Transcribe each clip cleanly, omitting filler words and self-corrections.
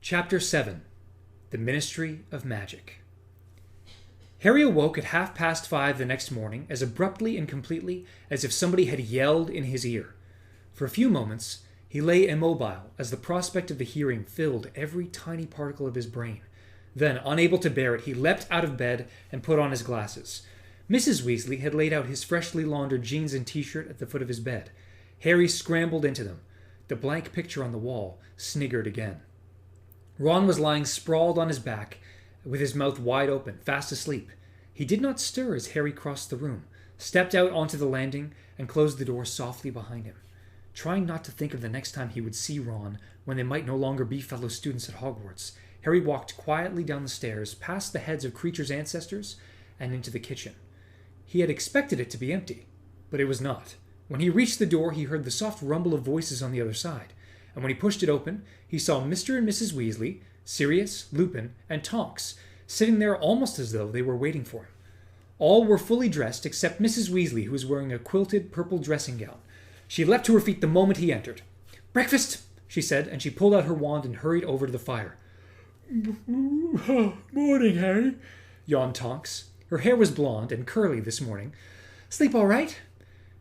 Chapter 7. The Ministry of Magic. Harry awoke at 5:30 the next morning as abruptly and completely as if somebody had yelled in his ear. For a few moments, he lay immobile as the prospect of the hearing filled every tiny particle of his brain. Then, unable to bear it, he leapt out of bed and put on his glasses. Mrs. Weasley had laid out his freshly laundered jeans and t-shirt at the foot of his bed. Harry scrambled into them. The blank picture on the wall sniggered again. Ron was lying sprawled on his back, with his mouth wide open, fast asleep. He did not stir as Harry crossed the room, stepped out onto the landing, and closed the door softly behind him. Trying not to think of the next time he would see Ron, when they might no longer be fellow students at Hogwarts, Harry walked quietly down the stairs, past the heads of Kreacher's ancestors, and into the kitchen. He had expected it to be empty, but it was not. When he reached the door, he heard the soft rumble of voices on the other side, and when he pushed it open, he saw Mr. and Mrs. Weasley, Sirius, Lupin, and Tonks, sitting there almost as though they were waiting for him. All were fully dressed except Mrs. Weasley, who was wearing a quilted purple dressing gown. She leapt to her feet the moment he entered. "Breakfast!" she said, and she pulled out her wand and hurried over to the fire. Morning, Harry," yawned Tonks. Her hair was blonde and curly this morning. "Sleep all right?"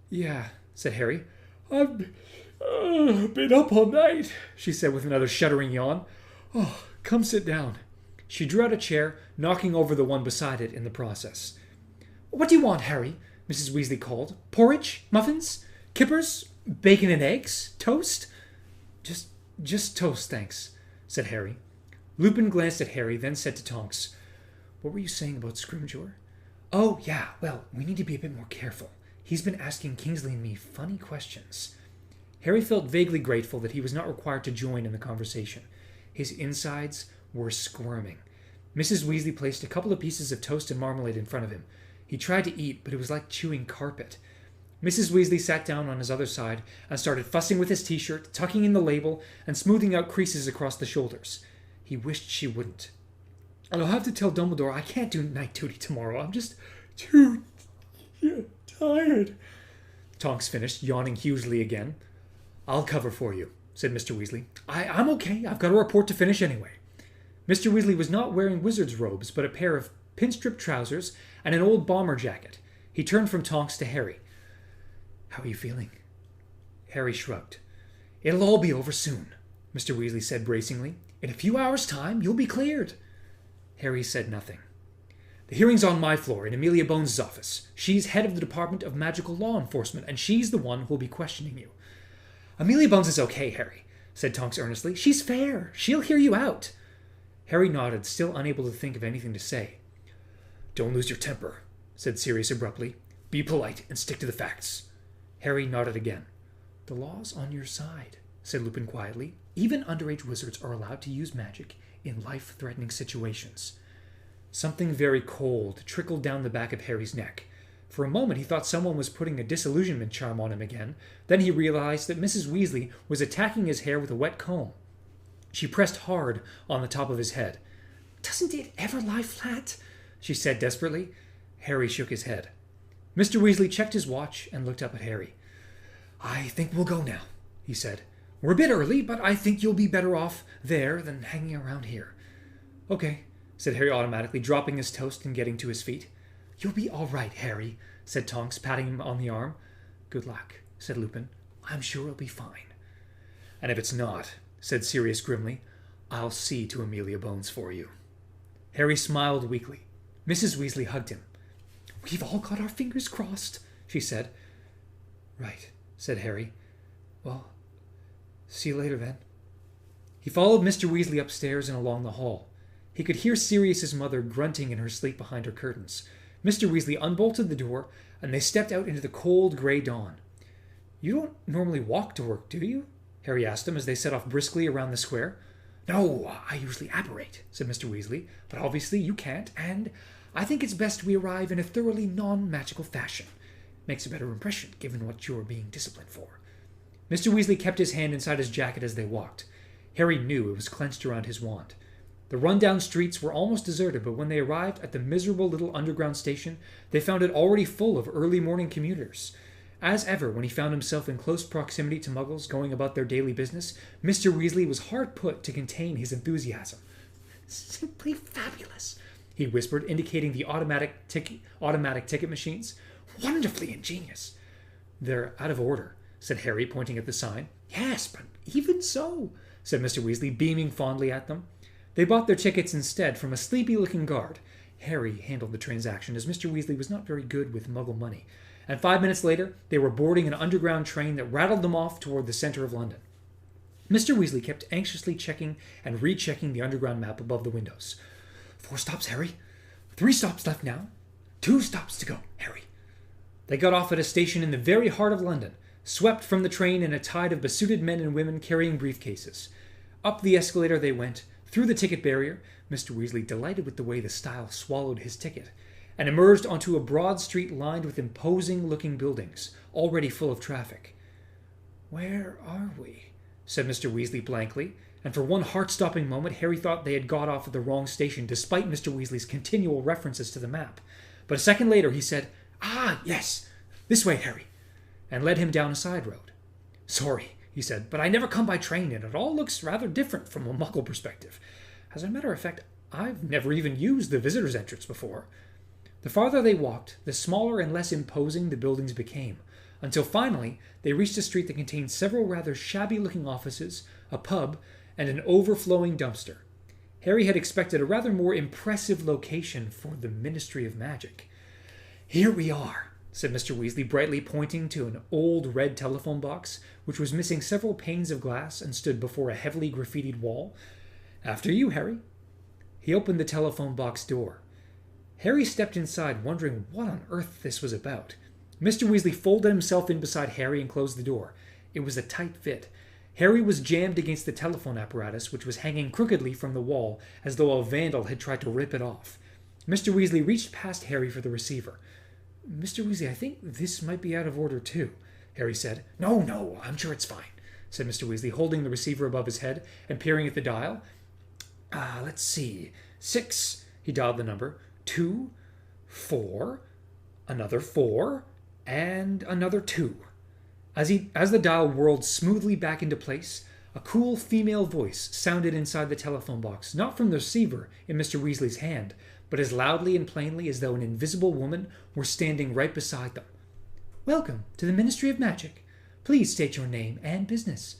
"Yeah," said Harry. "I've been up all night," she said with another shuddering yawn. "Oh, come sit down." She drew out a chair, knocking over the one beside it in the process. "What do you want, Harry?" Mrs. Weasley called. "Porridge? Muffins? Kippers? Bacon and eggs? Toast?" Just toast, thanks," said Harry. Lupin glanced at Harry, then said to Tonks, "What were you saying about Scrimgeour?" "Oh, yeah, well, we need to be a bit more careful. He's been asking Kingsley and me funny questions." Harry felt vaguely grateful that he was not required to join in the conversation. His insides were squirming. Mrs. Weasley placed a couple of pieces of toast and marmalade in front of him. He tried to eat, but it was like chewing carpet. Mrs. Weasley sat down on his other side and started fussing with his t-shirt, tucking in the label, and smoothing out creases across the shoulders. He wished she wouldn't. "I'll have to tell Dumbledore I can't do night duty tomorrow. I'm just too tired," Tonks finished, yawning hugely again. "I'll cover for you," said Mr. Weasley. I'm okay. I've got a report to finish anyway." Mr. Weasley was not wearing wizard's robes, but a pair of pinstriped trousers and an old bomber jacket. He turned from Tonks to Harry. "How are you feeling?" Harry shrugged. "It'll all be over soon," Mr. Weasley said bracingly. "In a few hours' time, you'll be cleared." Harry said nothing. "The hearing's on my floor, in Amelia Bones' office. She's head of the Department of Magical Law Enforcement, and she's the one who'll be questioning you." "Amelia Bones is okay, Harry," said Tonks earnestly. "She's fair. She'll hear you out." Harry nodded, still unable to think of anything to say. "Don't lose your temper," said Sirius abruptly. "Be polite and stick to the facts." Harry nodded again. "The law's on your side," said Lupin quietly. "Even underage wizards are allowed to use magic in life-threatening situations." Something very cold trickled down the back of Harry's neck. For a moment he thought someone was putting a disillusionment charm on him again. Then he realized that Mrs. Weasley was attacking his hair with a wet comb. She pressed hard on the top of his head. "Doesn't it ever lie flat?" she said desperately. Harry shook his head. Mr. Weasley checked his watch and looked up at Harry. "I think we'll go now," he said. "We're a bit early, but I think you'll be better off there than hanging around here." "Okay," said Harry automatically, dropping his toast and getting to his feet. "You'll be all right, Harry," said Tonks, patting him on the arm. "Good luck," said Lupin. "I'm sure it'll be fine." "And if it's not," said Sirius grimly, "I'll see to Amelia Bones for you." Harry smiled weakly. Mrs. Weasley hugged him. "We've all got our fingers crossed," she said. "Right," said Harry. "Well, see you later then." He followed Mr. Weasley upstairs and along the hall. He could hear Sirius's mother grunting in her sleep behind her curtains. Mr. Weasley unbolted the door, and they stepped out into the cold grey dawn. "You don't normally walk to work, do you?" Harry asked him as they set off briskly around the square. "No, I usually apparate," said Mr. Weasley, "but obviously you can't, and I think it's best we arrive in a thoroughly non-magical fashion. Makes a better impression, given what you're being disciplined for." Mr. Weasley kept his hand inside his jacket as they walked. Harry knew it was clenched around his wand. The run-down streets were almost deserted, but when they arrived at the miserable little underground station, they found it already full of early morning commuters. As ever, when he found himself in close proximity to Muggles going about their daily business, Mr. Weasley was hard put to contain his enthusiasm. "Simply fabulous," he whispered, indicating the automatic ticket machines. "Wonderfully ingenious." "They're out of order," said Harry, pointing at the sign. "Yes, but even so," said Mr. Weasley, beaming fondly at them. They bought their tickets instead from a sleepy-looking guard. Harry handled the transaction, as Mr. Weasley was not very good with Muggle money, and 5 minutes later they were boarding an underground train that rattled them off toward the centre of London. Mr. Weasley kept anxiously checking and rechecking the underground map above the windows. 4 stops, Harry. 3 stops left now. 2 stops to go, Harry." They got off at a station in the very heart of London, swept from the train in a tide of besuited men and women carrying briefcases. Up the escalator they went, through the ticket barrier, Mr. Weasley delighted with the way the style swallowed his ticket, and emerged onto a broad street lined with imposing-looking buildings, already full of traffic. "Where are we?" said Mr. Weasley blankly, and for one heart-stopping moment Harry thought they had got off at the wrong station, despite Mr. Weasley's continual references to the map. But a second later he said, "Ah, yes, this way, Harry," and led him down a side road. "Sorry," he said, "but I never come by train, and it all looks rather different from a Muggle perspective. As a matter of fact, I've never even used the visitor's entrance before." The farther they walked, the smaller and less imposing the buildings became, until finally they reached a street that contained several rather shabby-looking offices, a pub, and an overflowing dumpster. Harry had expected a rather more impressive location for the Ministry of Magic. "Here we are," said Mr. Weasley, brightly pointing to an old red telephone box, which was missing several panes of glass and stood before a heavily graffitied wall. "After you, Harry." He opened the telephone box door. Harry stepped inside, wondering what on earth this was about. Mr. Weasley folded himself in beside Harry and closed the door. It was a tight fit. Harry was jammed against the telephone apparatus, which was hanging crookedly from the wall, as though a vandal had tried to rip it off. Mr. Weasley reached past Harry for the receiver. "Mr. Weasley, I think this might be out of order too," Harry said. No, I'm sure it's fine," said Mr. Weasley, holding the receiver above his head and peering at the dial. Let's see. 6, he dialed the number. 2, 4, another 4, and another 2. As the dial whirled smoothly back into place, a cool female voice sounded inside the telephone box, not from the receiver in Mr. Weasley's hand, but as loudly and plainly as though an invisible woman were standing right beside them. "Welcome to the Ministry of Magic. Please state your name and business."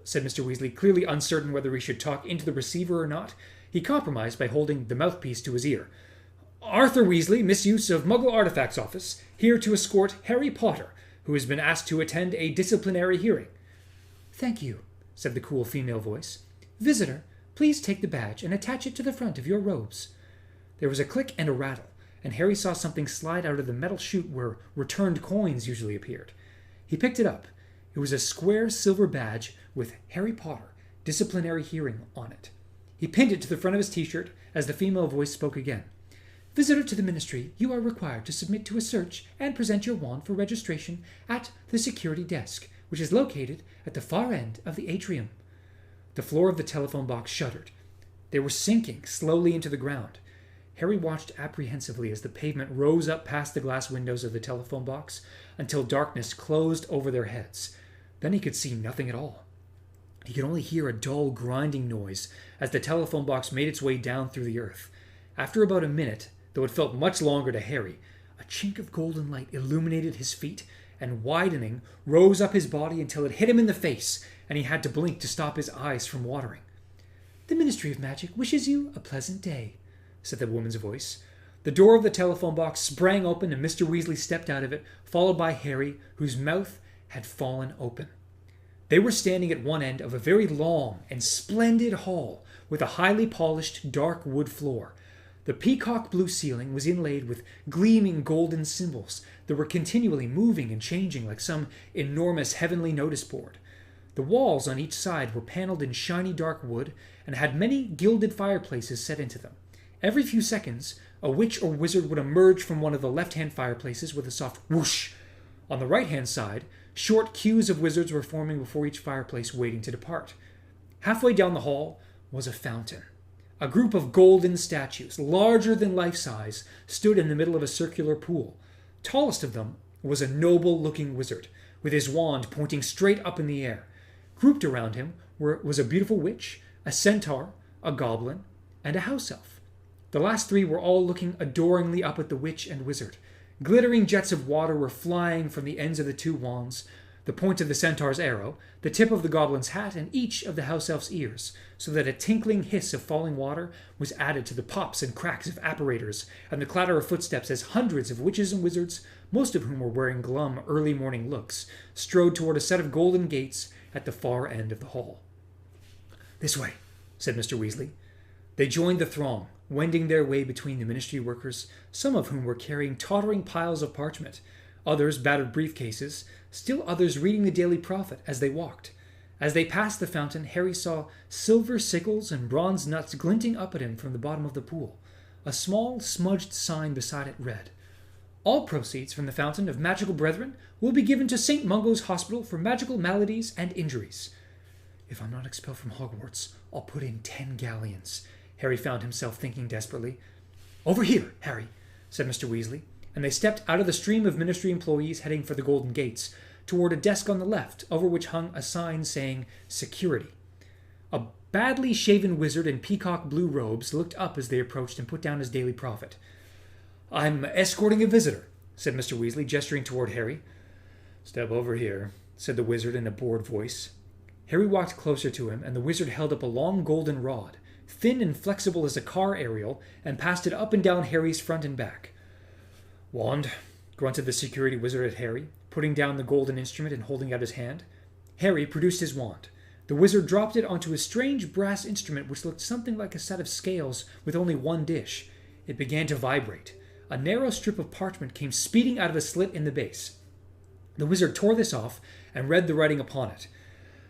Said Mr. Weasley, clearly uncertain whether he should talk into the receiver or not. He compromised by holding the mouthpiece to his ear. "Arthur Weasley, misuse of Muggle Artifacts Office, here to escort Harry Potter, who has been asked to attend a disciplinary hearing." "Thank you," said the cool female voice. "Visitor, please take the badge and attach it to the front of your robes." There was a click and a rattle, and Harry saw something slide out of the metal chute where returned coins usually appeared. He picked it up. It was a square silver badge with Harry Potter, disciplinary hearing on it. He pinned it to the front of his t-shirt as the female voice spoke again. "Visitor to the Ministry, you are required to submit to a search and present your wand for registration at the security desk, which is located at the far end of the atrium." The floor of the telephone box shuddered. They were sinking slowly into the ground. Harry watched apprehensively as the pavement rose up past the glass windows of the telephone box until darkness closed over their heads. Then he could see nothing at all. He could only hear a dull grinding noise as the telephone box made its way down through the earth. After about a minute, though it felt much longer to Harry, a chink of golden light illuminated his feet and, widening, rose up his body until it hit him in the face, and he had to blink to stop his eyes from watering. "The Ministry of Magic wishes you a pleasant day," said the woman's voice. The door of the telephone box sprang open and Mr. Weasley stepped out of it, followed by Harry, whose mouth had fallen open. They were standing at one end of a very long and splendid hall with a highly polished dark wood floor. The peacock blue ceiling was inlaid with gleaming golden symbols that were continually moving and changing like some enormous heavenly notice board. The walls on each side were paneled in shiny dark wood and had many gilded fireplaces set into them. Every few seconds, a witch or wizard would emerge from one of the left-hand fireplaces with a soft whoosh. On the right-hand side, short queues of wizards were forming before each fireplace, waiting to depart. Halfway down the hall was a fountain. A group of golden statues, larger than life-size, stood in the middle of a circular pool. Tallest of them was a noble-looking wizard, with his wand pointing straight up in the air. Grouped around him was a beautiful witch, a centaur, a goblin, and a house elf. The last three were all looking adoringly up at the witch and wizard. Glittering jets of water were flying from the ends of the two wands, the point of the centaur's arrow, the tip of the goblin's hat, and each of the house elf's ears, so that a tinkling hiss of falling water was added to the pops and cracks of apparators and the clatter of footsteps as hundreds of witches and wizards, most of whom were wearing glum early morning looks, strode toward a set of golden gates at the far end of the hall. "This way," said Mr. Weasley. They joined the throng, wending their way between the ministry workers, some of whom were carrying tottering piles of parchment, others battered briefcases, still others reading the Daily Prophet as they walked. As they passed the fountain, Harry saw silver sickles and bronze nuts glinting up at him from the bottom of the pool. A small, smudged sign beside it read, "All proceeds from the Fountain of Magical Brethren will be given to St. Mungo's Hospital for magical maladies and injuries." "If I'm not expelled from Hogwarts, I'll put in 10 galleons," Harry found himself thinking desperately. "Over here, Harry," said Mr. Weasley, and they stepped out of the stream of ministry employees heading for the Golden Gates, toward a desk on the left, over which hung a sign saying "Security." A badly shaven wizard in peacock blue robes looked up as they approached and put down his Daily Prophet. "I'm escorting a visitor," said Mr. Weasley, gesturing toward Harry. "Step over here," said the wizard in a bored voice. Harry walked closer to him, and the wizard held up a long golden rod, thin and flexible as a car aerial, and passed it up and down Harry's front and back. "Wand," grunted the security wizard at Harry, putting down the golden instrument and holding out his hand. Harry produced his wand. The wizard dropped it onto a strange brass instrument which looked something like a set of scales with only one dish. It began to vibrate. A narrow strip of parchment came speeding out of a slit in the base. The wizard tore this off and read the writing upon it.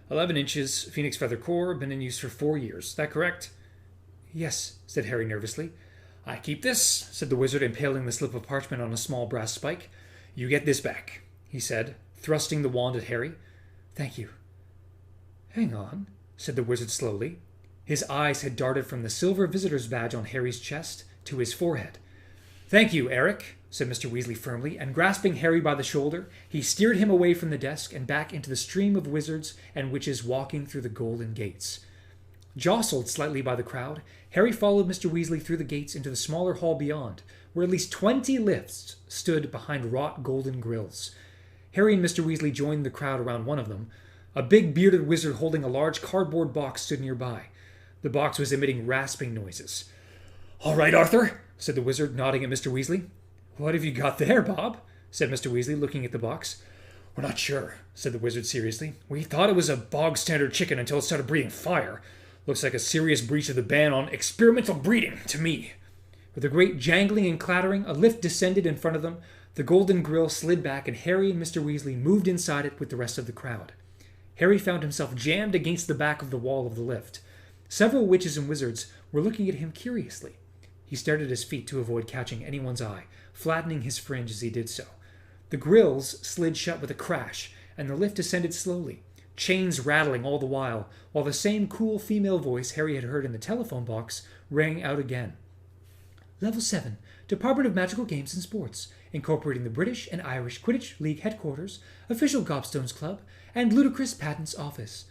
11 inches, Phoenix Feather Core, been in use for 4 years. Is that correct? "Yes," said Harry nervously. "I keep this," said the wizard, impaling the slip of parchment on a small brass spike. "You get this back," he said, thrusting the wand at Harry. "Thank you." "Hang on," said the wizard slowly. His eyes had darted from the silver visitor's badge on Harry's chest to his forehead. "Thank you, Eric," said Mr. Weasley firmly, and grasping Harry by the shoulder, he steered him away from the desk and back into the stream of wizards and witches walking through the golden gates. Jostled slightly by the crowd, Harry followed Mr. Weasley through the gates into the smaller hall beyond, where at least 20 lifts stood behind wrought golden grills. Harry and Mr. Weasley joined the crowd around one of them. A big bearded wizard holding a large cardboard box stood nearby. The box was emitting rasping noises. "All right, Arthur," said the wizard, nodding at Mr. Weasley. "What have you got there, Bob?" said Mr. Weasley, looking at the box. "We're not sure," said the wizard seriously. "We thought it was a bog-standard chicken until it started breathing fire. Looks like a serious breach of the ban on experimental breeding to me." With a great jangling and clattering, a lift descended in front of them. The golden grill slid back, and Harry and Mr. Weasley moved inside it with the rest of the crowd. Harry found himself jammed against the back of the wall of the lift. Several witches and wizards were looking at him curiously. He stared at his feet to avoid catching anyone's eye, flattening his fringe as he did so. The grills slid shut with a crash, and the lift descended slowly, chains rattling all the while the same cool female voice Harry had heard in the telephone box rang out again. "Level 7, Department of Magical Games and Sports, incorporating the British and Irish Quidditch League headquarters, official Gobstones Club, and Ludicrous Patent's office."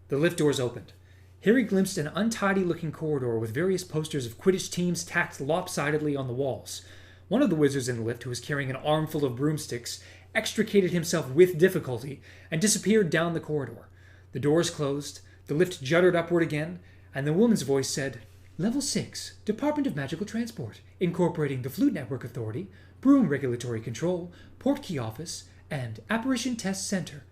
The lift doors opened. Harry glimpsed an untidy-looking corridor with various posters of Quidditch teams tacked lopsidedly on the walls. One of the wizards in the lift, who was carrying an armful of broomsticks, extricated himself with difficulty and disappeared down the corridor. The doors closed, the lift juddered upward again, and the woman's voice said, "Level 6, Department of Magical Transport, incorporating the Flute Network Authority, Broom Regulatory Control, Portkey Office, and Apparition Test Center."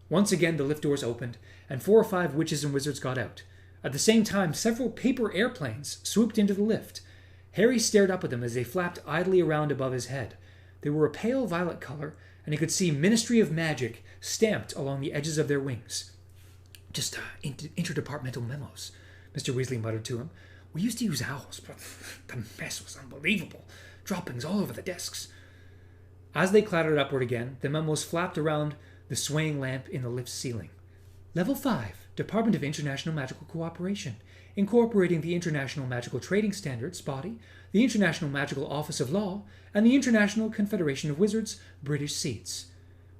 Once again the lift doors opened, and 4 or 5 witches and wizards got out. At the same time, several paper airplanes swooped into the lift. Harry stared up at them as they flapped idly around above his head. They were a pale violet color, and he could see Ministry of Magic stamped along the edges of their wings. "Just interdepartmental memos," Mr. Weasley muttered to him. "We used to use owls, but the mess was unbelievable. Droppings all over the desks." As they clattered upward again, the memos flapped around the swaying lamp in the lift's ceiling. "Level 5, Department of International Magical Cooperation, incorporating the International Magical Trading Standards body, the International Magical Office of Law, and the International Confederation of Wizards British seats.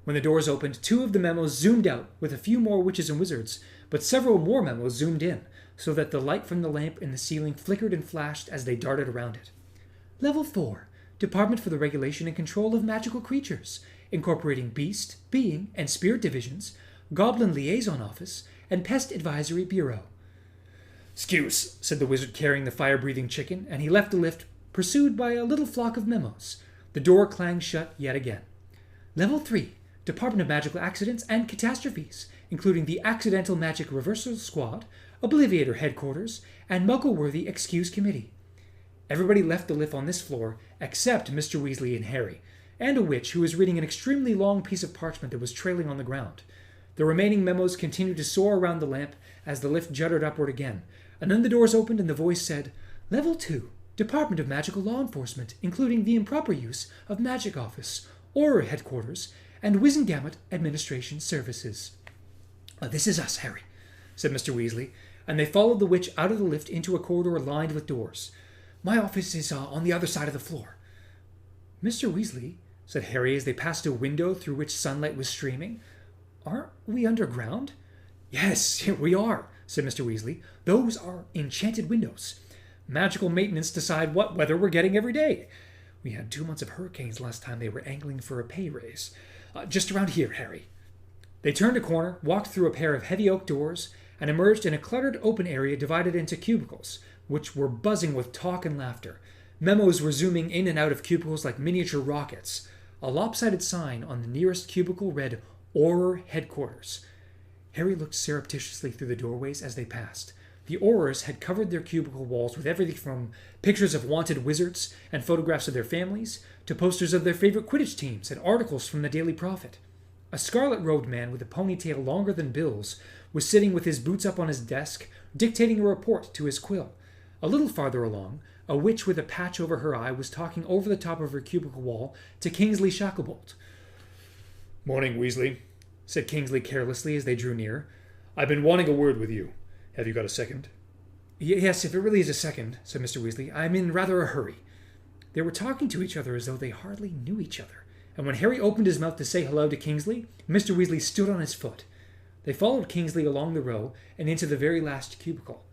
When the doors opened, 2 of the memos zoomed out with a few more witches and wizards, but several more memos zoomed in, so that the light from the lamp in the ceiling flickered and flashed as they darted around it. Level 4, Department for the Regulation and Control of Magical Creatures, incorporating Beast, Being, and Spirit Divisions, Goblin Liaison Office, and Pest Advisory Bureau. "Excuse," said the wizard carrying the fire-breathing chicken, and he left the lift, pursued by a little flock of memos. The door clanged shut yet again. Level 3, Department of Magical Accidents and Catastrophes, including the Accidental Magic Reversal Squad, Obliviator Headquarters, and Muggle-Worthy Excuse Committee. Everybody left the lift on this floor except Mr. Weasley and Harry, and a witch who was reading an extremely long piece of parchment that was trailing on the ground. The remaining memos continued to soar around the lamp as the lift juddered upward again, and then the doors opened and the voice said, Level 2, Department of Magical Law Enforcement, including the improper use of Magic Office, Auror Headquarters, and Wizengamot Administration Services. This is us, Harry, said Mr. Weasley, and they followed the witch out of the lift into a corridor lined with doors. My office is on the other side of the floor. Mr. Weasley, said Harry as they passed a window through which sunlight was streaming, aren't we underground? Yes, we are, said Mr. Weasley. Those are enchanted windows. Magical maintenance decide what weather we're getting every day. We had 2 months of hurricanes last time they were angling for a pay raise. Just around here, Harry. They turned a corner, walked through a pair of heavy oak doors, and emerged in a cluttered open area divided into cubicles, which were buzzing with talk and laughter. Memos were zooming in and out of cubicles like miniature rockets. A lopsided sign on the nearest cubicle read, Auror Headquarters. Harry looked surreptitiously through the doorways as they passed. The Aurors had covered their cubicle walls with everything from pictures of wanted wizards and photographs of their families, to posters of their favorite Quidditch teams and articles from the Daily Prophet. A scarlet-robed man with a ponytail longer than Bill's was sitting with his boots up on his desk, dictating a report to his quill. A little farther along, a witch with a patch over her eye was talking over the top of her cubicle wall to Kingsley Shacklebolt. Morning, Weasley, said Kingsley carelessly as they drew near. I've been wanting a word with you. Have you got a second? Yes, if it really is a second, said Mr. Weasley. I'm in rather a hurry. They were talking to each other as though they hardly knew each other, and when Harry opened his mouth to say hello to Kingsley, Mr. Weasley stood on his foot. They followed Kingsley along the row and into the very last cubicle.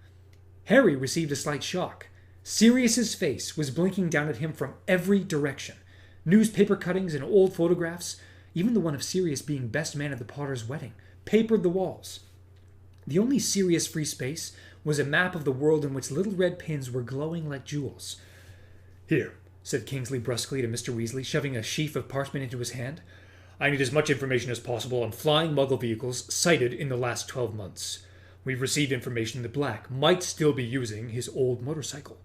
Harry received a slight shock. Sirius's face was blinking down at him from every direction. Newspaper cuttings and old photographs, even the one of Sirius being best man at the Potter's wedding, papered the walls. The only Sirius-free space was a map of the world in which little red pins were glowing like jewels. Here, said Kingsley brusquely to Mr. Weasley, shoving a sheaf of parchment into his hand. I need as much information as possible on flying Muggle vehicles sighted in the last 12 months. We've received information that Black might still be using his old motorcycle.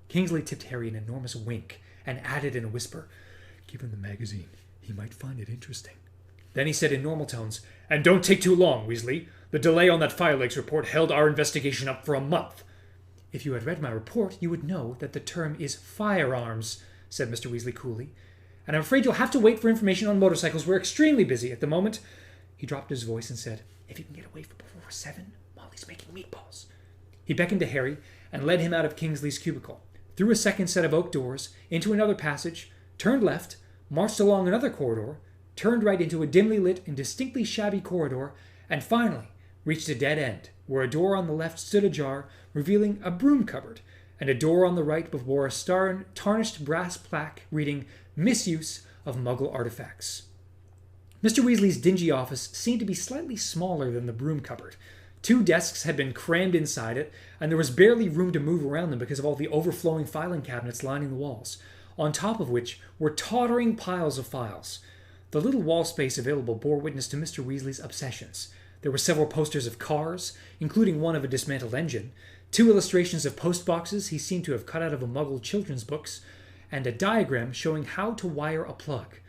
Kingsley tipped Harry an enormous wink and added in a whisper, Give him the magazine. He might find it interesting. Then he said in normal tones, And don't take too long, Weasley. The delay on that Firelakes report held our investigation up for a month. If you had read my report, you would know that the term is firearms, said Mr. Weasley coolly. And I'm afraid you'll have to wait for information on motorcycles. We're extremely busy at the moment. He dropped his voice and said, If you can get away before 7, Molly's making meatballs. He beckoned to Harry and led him out of Kingsley's cubicle, through a second set of oak doors, into another passage, turned left, marched along another corridor, turned right into a dimly lit and distinctly shabby corridor, and finally reached a dead end, where a door on the left stood ajar, revealing a broom cupboard, and a door on the right bore a tarnished brass plaque reading Misuse of Muggle Artifacts. Mr. Weasley's dingy office seemed to be slightly smaller than the broom cupboard. 2 desks had been crammed inside it, and there was barely room to move around them because of all the overflowing filing cabinets lining the walls, on top of which were tottering piles of files. The little wall space available bore witness to Mr. Weasley's obsessions. There were several posters of cars, including one of a dismantled engine, 2 illustrations of post boxes he seemed to have cut out of a Muggle children's books, and a diagram showing how to wire a plug.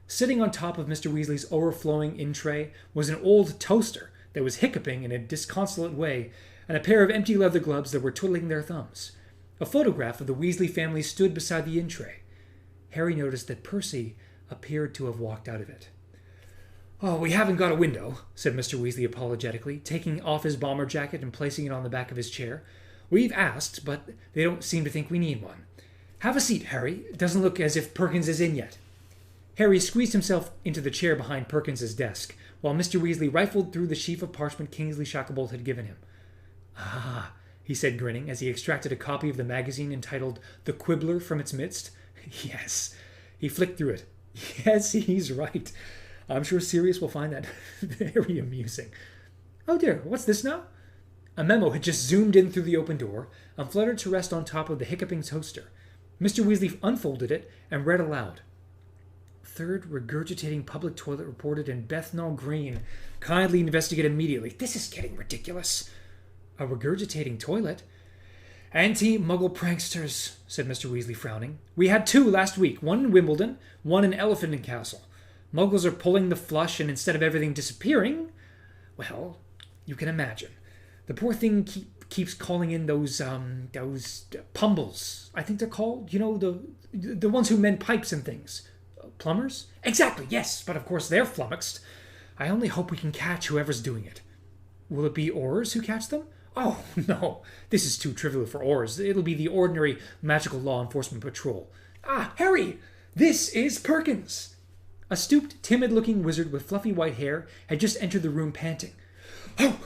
Sitting on top of Mr. Weasley's overflowing in-tray was an old toaster that was hiccuping in a disconsolate way, and a pair of empty leather gloves that were twiddling their thumbs. A photograph of the Weasley family stood beside the in-tray. Harry noticed that Percy appeared to have walked out of it. Oh, we haven't got a window, said Mr. Weasley apologetically, taking off his bomber jacket and placing it on the back of his chair. We've asked, but they don't seem to think we need one. Have a seat, Harry. It doesn't look as if Perkins is in yet. Harry squeezed himself into the chair behind Perkins's desk, while Mr. Weasley rifled through the sheaf of parchment Kingsley Shacklebolt had given him. Ah, he said, grinning, as he extracted a copy of the magazine entitled The Quibbler from its midst. Yes. He flicked through it. Yes, he's right. I'm sure Sirius will find that very amusing. Oh dear, what's this now? A memo had just zoomed in through the open door and fluttered to rest on top of the hiccuping toaster. Mr. Weasley unfolded it and read aloud. Third regurgitating public toilet reported in Bethnal Green. Kindly investigate immediately. This is getting ridiculous. A regurgitating toilet? Anti-Muggle pranksters, said Mr. Weasley, frowning. We had 2 last week, one in Wimbledon, one in Elephant and Castle. Muggles are pulling the flush, and instead of everything disappearing, well, you can imagine. The poor thing keeps calling in those pumbles, I think they're called. You know, the ones who mend pipes and things. Plumbers? Exactly, yes, but of course they're flummoxed. I only hope we can catch whoever's doing it. Will it be Aurors who catch them? Oh, no, this is too trivial for Aurors. It'll be the ordinary magical law enforcement patrol. Ah, Harry! This is Perkins! A stooped, timid-looking wizard with fluffy white hair had just entered the room panting. Oh,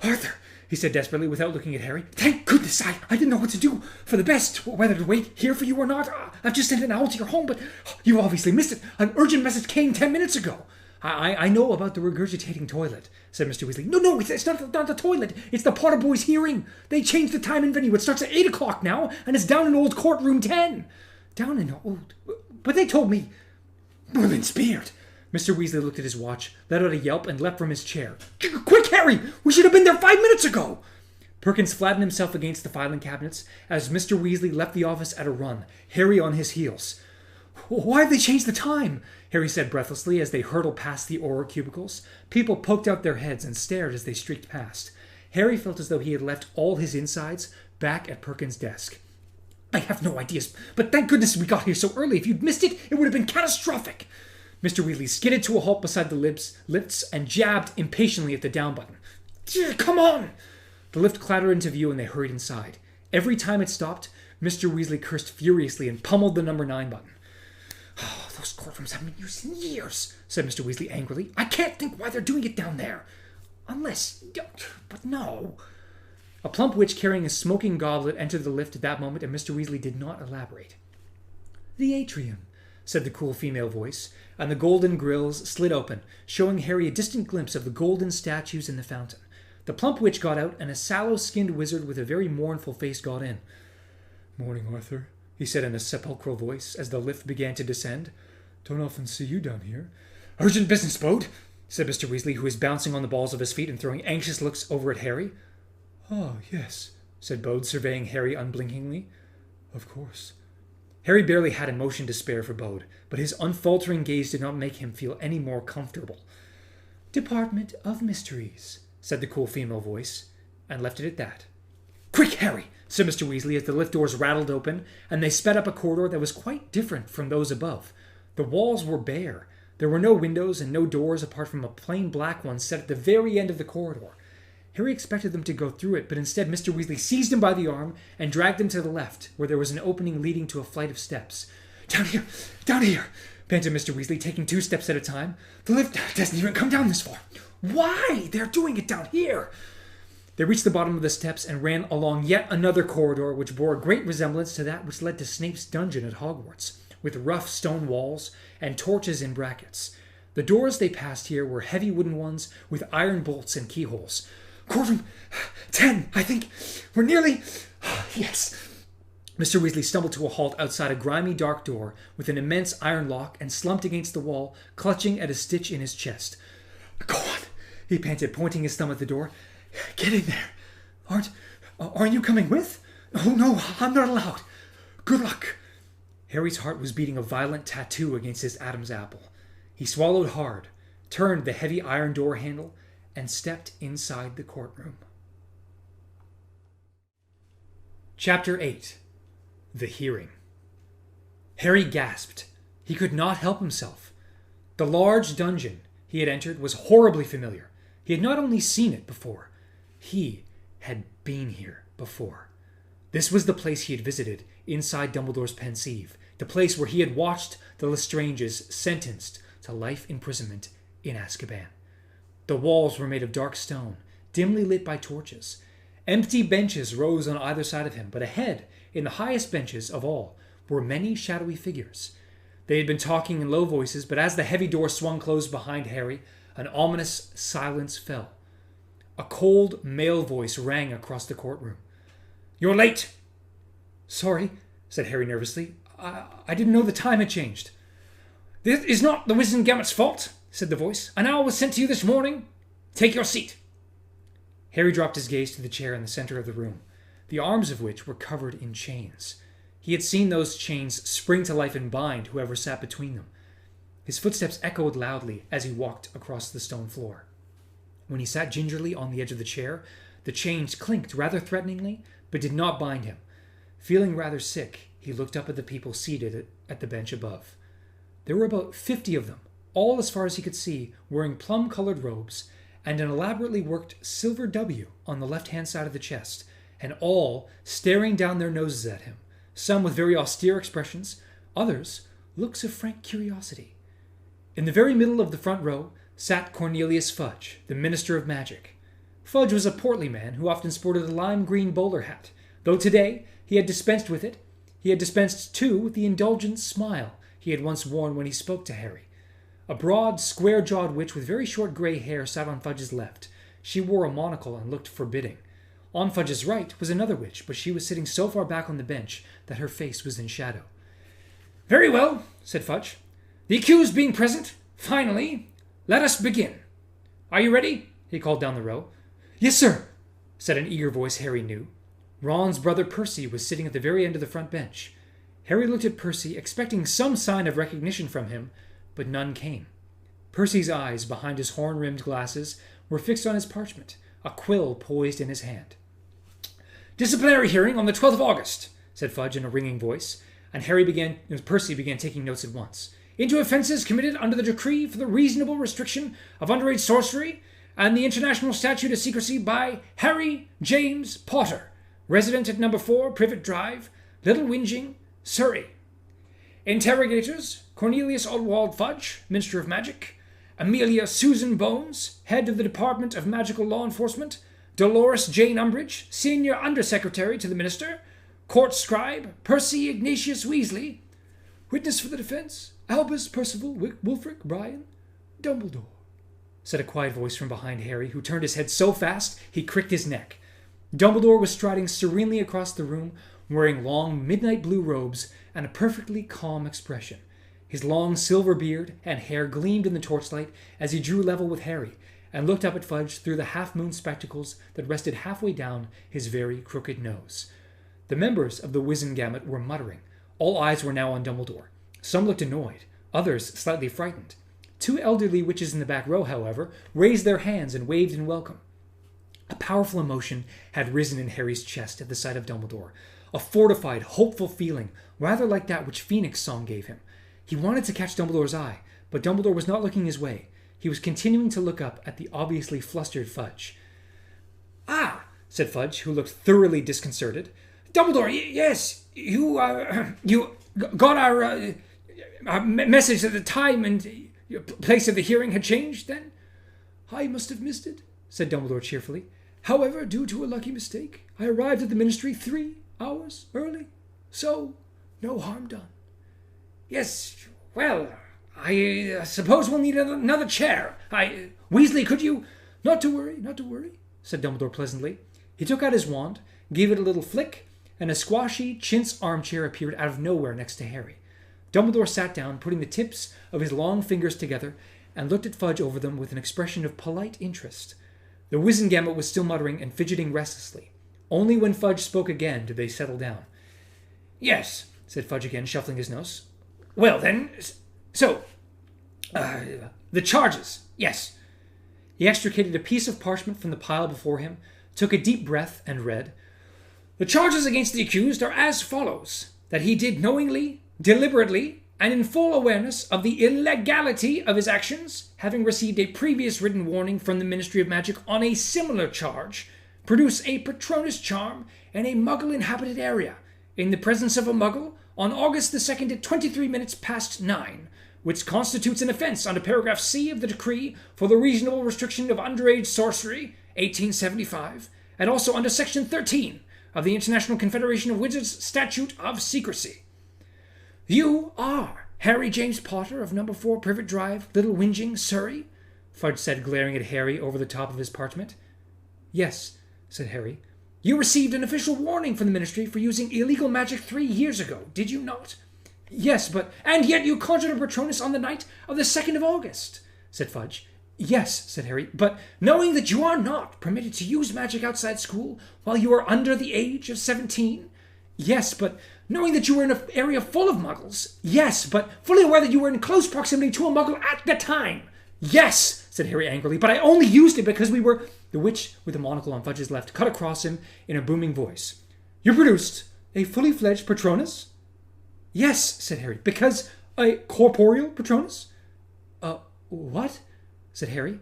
Arthur, he said desperately without looking at Harry. Thank goodness, I didn't know what to do for the best, whether to wait here for you or not. I've just sent an owl to your home, but you obviously missed it. An urgent message came 10 minutes ago. I know about the regurgitating toilet, said Mr. Weasley. No, it's not the toilet. It's the Potter Boys' hearing. They changed the time and venue. It starts at 8 o'clock now, and it's down in old courtroom 10. Down in old... But they told me... Merlin's beard. Mr. Weasley looked at his watch, let out a yelp, and leapt from his chair. Quick, Harry! We should have been there 5 minutes ago! Perkins flattened himself against the filing cabinets as Mr. Weasley left the office at a run, Harry on his heels. Why have they changed the time? Harry said breathlessly as they hurtled past the Auror cubicles. People poked out their heads and stared as they streaked past. Harry felt as though he had left all his insides back at Perkins' desk. I have no ideas, but thank goodness we got here so early. If you'd missed it, it would have been catastrophic. Mr. Weasley skidded to a halt beside the lifts and jabbed impatiently at the down button. Come on! The lift clattered into view and they hurried inside. Every time it stopped, Mr. Weasley cursed furiously and pummeled the number 9 button. Oh, those courtrooms haven't been used in years, said Mr. Weasley angrily. I can't think why they're doing it down there. Unless... But no. A plump witch carrying a smoking goblet entered the lift at that moment, and Mr. Weasley did not elaborate. The atrium, said the cool female voice, and the golden grills slid open, showing Harry a distant glimpse of the golden statues in the fountain. The plump witch got out, and a sallow-skinned wizard with a very mournful face got in. Morning, Arthur, he said in a sepulchral voice as the lift began to descend. Don't often see you down here. Urgent business, Bode, said Mr. Weasley, who was bouncing on the balls of his feet and throwing anxious looks over at Harry. Ah, yes, said Bode, surveying Harry unblinkingly. Of course. Harry barely had emotion to spare for Bode, but his unfaltering gaze did not make him feel any more comfortable. Department of Mysteries, said the cool female voice, and left it at that. Quick, Harry, said Mr. Weasley as the lift doors rattled open, and they sped up a corridor that was quite different from those above. The walls were bare. There were no windows and no doors apart from a plain black one set at the very end of the corridor. Harry expected them to go through it, but instead Mr. Weasley seized him by the arm and dragged him to the left, where there was an opening leading to a flight of steps. Down here, panted Mr. Weasley, taking 2 steps at a time. The lift doesn't even come down this far. Why? They're doing it down here. They reached the bottom of the steps and ran along yet another corridor which bore a great resemblance to that which led to Snape's dungeon at Hogwarts, with rough stone walls and torches in brackets. The doors they passed here were heavy wooden ones with iron bolts and keyholes. Courtroom 10, I think. We're nearly... Yes. Mr. Weasley stumbled to a halt outside a grimy dark door with an immense iron lock and slumped against the wall, clutching at a stitch in his chest. Go on, he panted, pointing his thumb at the door. Get in there. Aren't you coming with? Oh, no, I'm not allowed. Good luck. Harry's heart was beating a violent tattoo against his Adam's apple. He swallowed hard, turned the heavy iron door handle, and stepped inside the courtroom. Chapter 8. The Hearing. Harry gasped. He could not help himself. The large dungeon he had entered was horribly familiar. He had not only seen it before, he had been here before. This was the place he had visited inside Dumbledore's Pensieve, the place where he had watched the Lestranges sentenced to life imprisonment in Azkaban. The walls were made of dark stone, dimly lit by torches. Empty benches rose on either side of him, but ahead, in the highest benches of all, were many shadowy figures. They had been talking in low voices, but as the heavy door swung closed behind Harry, an ominous silence fell. A cold male voice rang across the courtroom. "You're late!" "Sorry," said Harry nervously. I didn't know the time had changed." "This is not the Wizengamot's fault," said the voice. "An owl was sent to you this morning. Take your seat." Harry dropped his gaze to the chair in the center of the room, the arms of which were covered in chains. He had seen those chains spring to life and bind whoever sat between them. His footsteps echoed loudly as he walked across the stone floor. When he sat gingerly on the edge of the chair, the chains clinked rather threateningly, but did not bind him. Feeling rather sick, he looked up at the people seated at the bench above. There were about 50 of them, all as far as he could see, wearing plum-colored robes and an elaborately worked silver W on the left-hand side of the chest, and all staring down their noses at him, some with very austere expressions, others looks of frank curiosity. In the very middle of the front row sat Cornelius Fudge, the Minister of Magic. Fudge was a portly man who often sported a lime-green bowler hat, though today he had dispensed with it. He had dispensed, too, with the indulgent smile he had once worn when he spoke to Harry. A broad, square-jawed witch with very short grey hair sat on Fudge's left. She wore a monocle and looked forbidding. On Fudge's right was another witch, but she was sitting so far back on the bench that her face was in shadow. "Very well," said Fudge. "The accused being present, finally, let us begin. Are you ready?" he called down the row. "Yes, sir," said an eager voice Harry knew. Ron's brother Percy was sitting at the very end of the front bench. Harry looked at Percy, expecting some sign of recognition from him, but none came. Percy's eyes, behind his horn-rimmed glasses, were fixed on his parchment, a quill poised in his hand. "Disciplinary hearing on the 12th of August," said Fudge in a ringing voice, and Percy began taking notes at once. "Into offences committed under the decree for the reasonable restriction of underage sorcery and the international statute of secrecy by Harry James Potter, resident at number 4 Privet Drive, Little Whinging, Surrey. Interrogators: Cornelius Oswald Fudge, Minister of Magic; Amelia Susan Bones, Head of the Department of Magical Law Enforcement; Dolores Jane Umbridge, Senior Undersecretary to the Minister; Court Scribe Percy Ignatius Weasley. Witness for the defense: Albus Percival Wulfric Bryan Dumbledore," said a quiet voice from behind Harry, who turned his head so fast he cricked his neck. Dumbledore was striding serenely across the room, wearing long midnight blue robes and a perfectly calm expression. His long silver beard and hair gleamed in the torchlight as he drew level with Harry and looked up at Fudge through the half-moon spectacles that rested halfway down his very crooked nose. The members of the Wizengamot were muttering. All eyes were now on Dumbledore. Some looked annoyed, others slightly frightened. 2 elderly witches in the back row, however, raised their hands and waved in welcome. A powerful emotion had risen in Harry's chest at the sight of Dumbledore, a fortified, hopeful feeling, rather like that which Phoenix Song gave him. He wanted to catch Dumbledore's eye, but Dumbledore was not looking his way. He was continuing to look up at the obviously flustered Fudge. "Ah," said Fudge, who looked thoroughly disconcerted. "Dumbledore, yes, you got our message that the time and place of the hearing had changed, then?" "I must have missed it," said Dumbledore cheerfully. "However, due to a lucky mistake, I arrived at the Ministry 3 hours early, so no harm done." "Yes, well, I suppose we'll need another chair. Weasley, could you—" Not to worry," said Dumbledore pleasantly. He took out his wand, gave it a little flick, and a squashy chintz armchair appeared out of nowhere next to Harry. Dumbledore sat down, putting the tips of his long fingers together, and looked at Fudge over them with an expression of polite interest. The Wizengamot was still muttering and fidgeting restlessly. Only when Fudge spoke again did they settle down. "Yes," said Fudge again, shuffling his nose. "Well, then, so, the charges, yes." He extricated a piece of parchment from the pile before him, took a deep breath, and read, "The charges against the accused are as follows: that he did knowingly, deliberately, and in full awareness of the illegality of his actions, having received a previous written warning from the Ministry of Magic on a similar charge, produce a Patronus charm in a Muggle-inhabited area, in the presence of a Muggle, on August the 2nd at 23 minutes past 9, which constitutes an offence under paragraph C of the Decree for the Reasonable Restriction of Underage Sorcery, 1875, and also under section 13 of the International Confederation of Wizards Statute of Secrecy. You are Harry James Potter of number 4 Privet Drive, Little Whinging, Surrey? Fudge said, glaring at Harry over the top of his parchment. Yes, said Harry. You received an official warning from the Ministry for using illegal magic 3 years ago, did you not? Yes, but... And yet you conjured a Patronus on the night of the 2nd of August, said Fudge. Yes, said Harry, but knowing that you are not permitted to use magic outside school while you are under the age of 17? Yes, but knowing that you were in an area full of Muggles? Yes, but fully aware that you were in close proximity to a Muggle at the time? Yes, said Harry angrily, but I only used it because we were... The witch, with the monocle on Fudge's left, cut across him in a booming voice. You produced a fully fledged Patronus? Yes, said Harry, because a corporeal Patronus? What? Said Harry.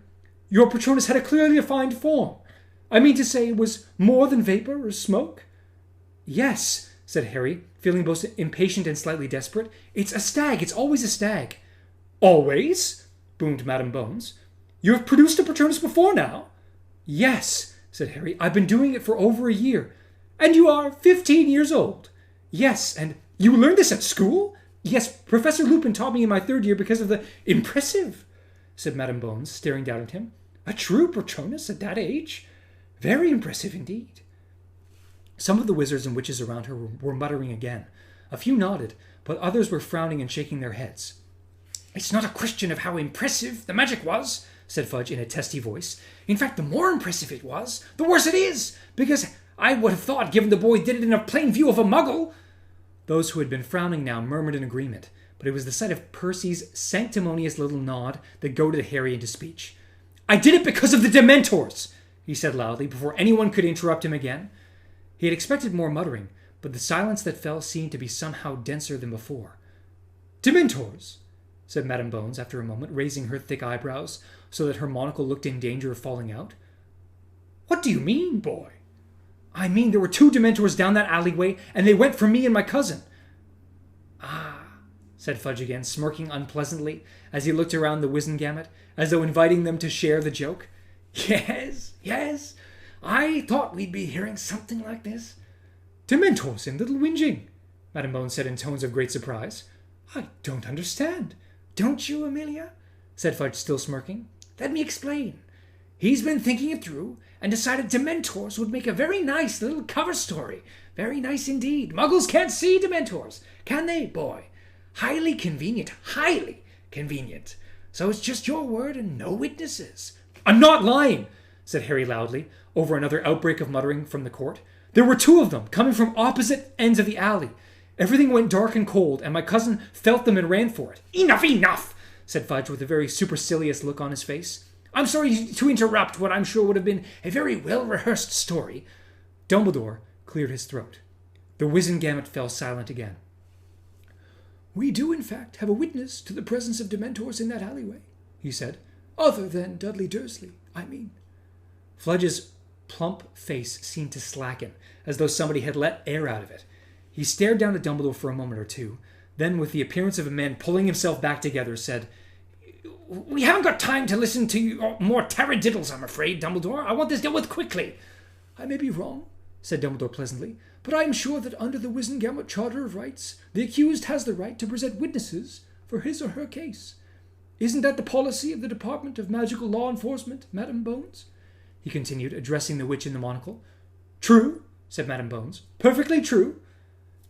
Your Patronus had a clearly defined form. I mean to say it was more than vapor or smoke? Yes, said Harry, feeling both impatient and slightly desperate. It's a stag. It's always a stag. Always? Boomed Madame Bones. You have produced a Patronus before now? Yes, said Harry. I've been doing it for over a year. And you are 15 years old? Yes, and you learned this at school? Yes, Professor Lupin taught me in my 3rd year because of the... Impressive, said Madame Bones, staring down at him. A true Patronus at that age? Very impressive indeed. Some of the wizards and witches around her were muttering again. A few nodded, but others were frowning and shaking their heads. It's not a question of how impressive the magic was, said Fudge in a testy voice. In fact, the more impressive it was, the worse it is, because I would have thought, given the boy did it in a plain view of a Muggle. Those who had been frowning now murmured in agreement, but it was the sight of Percy's sanctimonious little nod that goaded Harry into speech. I did it because of the Dementors, he said loudly, before anyone could interrupt him again. He had expected more muttering, but the silence that fell seemed to be somehow denser than before. Dementors, said Madame Bones after a moment, raising her thick eyebrows so that her monocle looked in danger of falling out. What do you mean, boy? I mean there were 2 Dementors down that alleyway, and they went for me and my cousin. Ah, said Fudge again, smirking unpleasantly as he looked around the Wizengamot, as though inviting them to share the joke. Yes, I thought we'd be hearing something like this. Dementors in Little Whinging, Madame Bones said in tones of great surprise. I don't understand. Don't you, Amelia? Said Fudge, still smirking. Let me explain. He's been thinking it through and decided Dementors would make a very nice little cover story. Very nice indeed. Muggles can't see Dementors, can they, boy? Highly convenient. So it's just your word and no witnesses. I'm not lying, said Harry loudly, over another outbreak of muttering from the court. There were 2 of them, coming from opposite ends of the alley. Everything went dark and cold, and my cousin felt them and ran for it. Enough, said Fudge with a very supercilious look on his face. I'm sorry to interrupt what I'm sure would have been a very well-rehearsed story. Dumbledore cleared his throat. The Wizengamot fell silent again. We do, in fact, have a witness to the presence of Dementors in that alleyway, he said. Other than Dudley Dursley, I mean. Fudge's plump face seemed to slacken, as though somebody had let air out of it. He stared down at Dumbledore for a moment or two, then, with the appearance of a man pulling himself back together, said, We haven't got time to listen to your more taradiddles, I'm afraid, Dumbledore. I want this dealt with quickly. I may be wrong, said Dumbledore pleasantly, but I am sure that under the Wizengamot Charter of Rights, the accused has the right to present witnesses for his or her case. Isn't that the policy of the Department of Magical Law Enforcement, Madame Bones? He continued, addressing the witch in the monocle. True, said Madame Bones. Perfectly true.